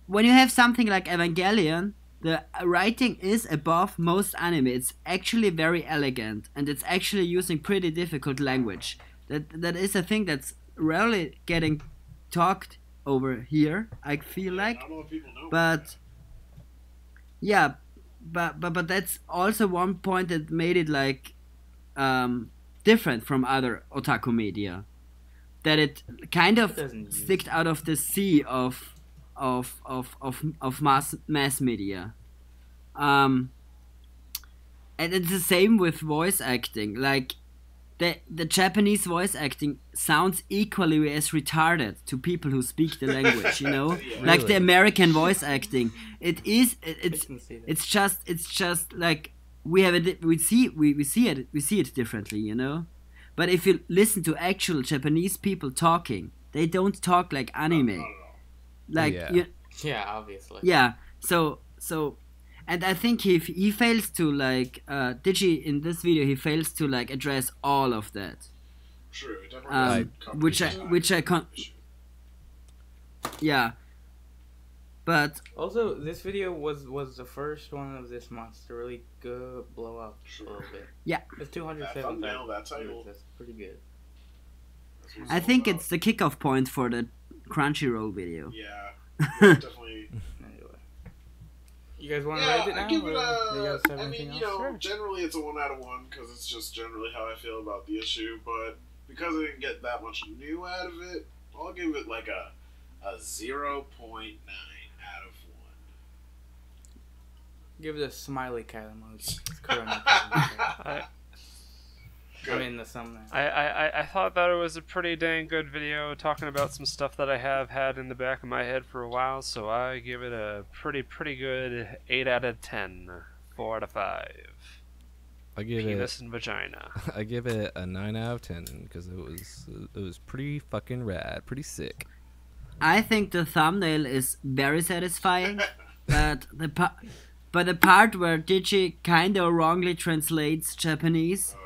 when you have something like Evangelion, the writing is above most anime. It's actually very elegant, and it's actually using pretty difficult language. That is a thing that's rarely getting talked over here, I feel like. Not a lot of people know. But yeah, but that's also one point that made it like different from other otaku media. That it kind of sticked out of the sea of mass media. And it's the same with voice acting. Like the Japanese voice acting sounds equally as retarded to people who speak the language, you know? Yeah. Like Really? the American voice acting. It's just like we see it differently, you know? But if you listen to actual Japanese people talking, they don't talk like anime. Like Yeah, obviously. yeah, so, and I think he fails to like Digi in this video. He fails to like address all of that. True, it definitely doesn't Which I can't. Yeah, but Also, this video was the first one of this month to really blow up a little bit. Yeah. It's 207,000. That thumbnail, that title. That's pretty good. I think it's the kickoff point for the Crunchyroll video. Yeah. Definitely. Anyway, you guys want to Yeah, rate it now? I give it or do you guys have I anything mean, else? know, generally it's a 1 out of 1 because it's just generally how I feel about the issue. But because I didn't get that much new out of it, I'll give it like a 0.9 out of 1. Give it a smiley cat emoji. It's Corona cat. I mean the thumbnail. I thought that it was a pretty dang good video talking about some stuff that I have had in the back of my head for a while, so I give it a pretty good 8 out of 10, 4 out of 5. I give Penis and vagina. I give it a 9 out of 10 because it was pretty fucking rad, pretty sick. I think the thumbnail is very satisfying, but the part where Digi kinda wrongly translates Japanese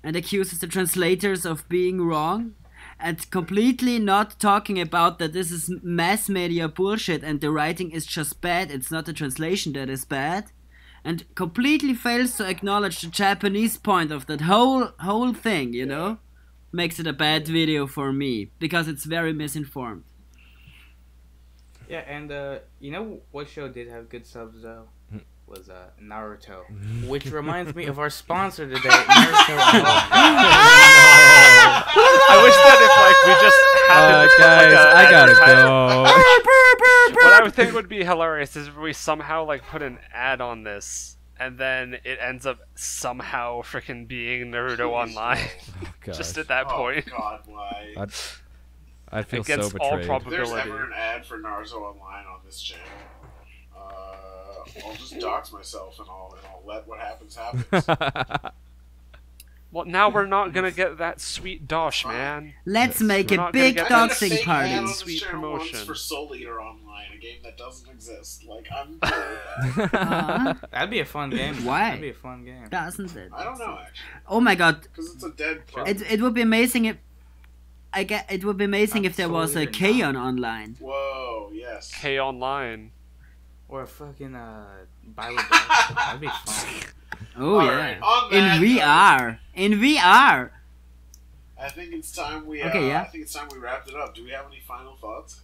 and accuses the translators of being wrong, and completely not talking about that this is mass media bullshit and the writing is just bad, it's not the translation that is bad, and completely fails to acknowledge the Japanese point of that whole thing, you know, makes it a bad video for me, because it's very misinformed. Yeah, and you know what show did have good subs though? Was Naruto, which reminds me of our sponsor today, Naruto. I wish that if we just had guys, I gotta go. What I would think would be hilarious is if we somehow put an ad on this, and then it ends up somehow freaking being Naruto Online. Oh, Just at that point. Oh God, why? I feel Against so all betrayed. If there's probability. ever an ad for Naruto Online on this channel, I'll just dox myself and I'll let what happens happen. Well, now we're not gonna get that sweet dosh, man. Let's make We're a not big gonna I get did a doxing fake party. ad on this Sweet channel promotion. once for Soul Eater Online, a game that doesn't exist. I'm cool with that. That'd be a fun game. Why? That'd be a fun game. Doesn't it? I don't know actually, Oh my god, because it's a dead product. it would be amazing if it would be amazing if there was a Absolutely K-On not. online. Whoa, yes. K Online. Or a fucking Bible book. That'd be fun. Oh Alright, yeah, on in that VR, in VR. I think it's time we. Okay, yeah. I think it's time we wrapped it up. Do we have any final thoughts?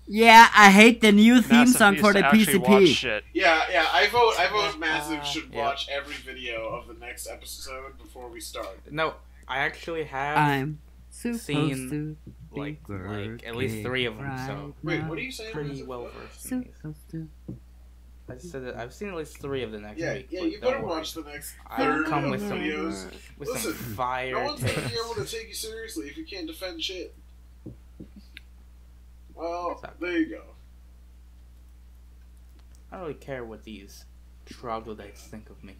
Yeah, I hate the new theme Massive song needs for to the actually watch PCP. shit. Yeah. I vote. Massive should yeah. watch every video of the next episode before we start. No, I actually have I'm supposed seen, to like be at least 3 of them, right so Wait, now. what are you saying? pretty well versed in these. Supposed to. I just said that I've seen at least 3 of the next Yeah, week. yeah. but You don't better worry. watch the next I 30 come with some videos. with Listen, some fire No one's gonna takes. be able to take you seriously if you can't defend shit. Well, It's not- there you go. I don't really care what these troglodytes think of me.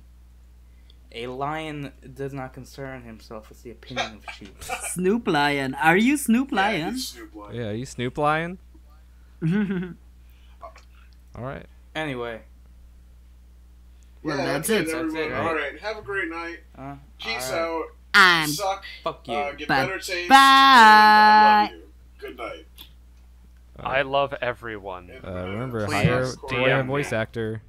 A lion does not concern himself with the opinion of sheep. Snoop Lion. Are you Snoop Yeah, Lion? it's Snoop Lion. Yeah, are you Snoop Lion? All right. Anyway, Well, Yeah, that's it, it. That's everyone. it, right? Alright, have a great night. Peace alright. out. I'm Suck. Fuck you. Get Bye. better taste. Bye. And I love you. Good night. I love everyone. And, Remember, Please hire DM a voice me. actor.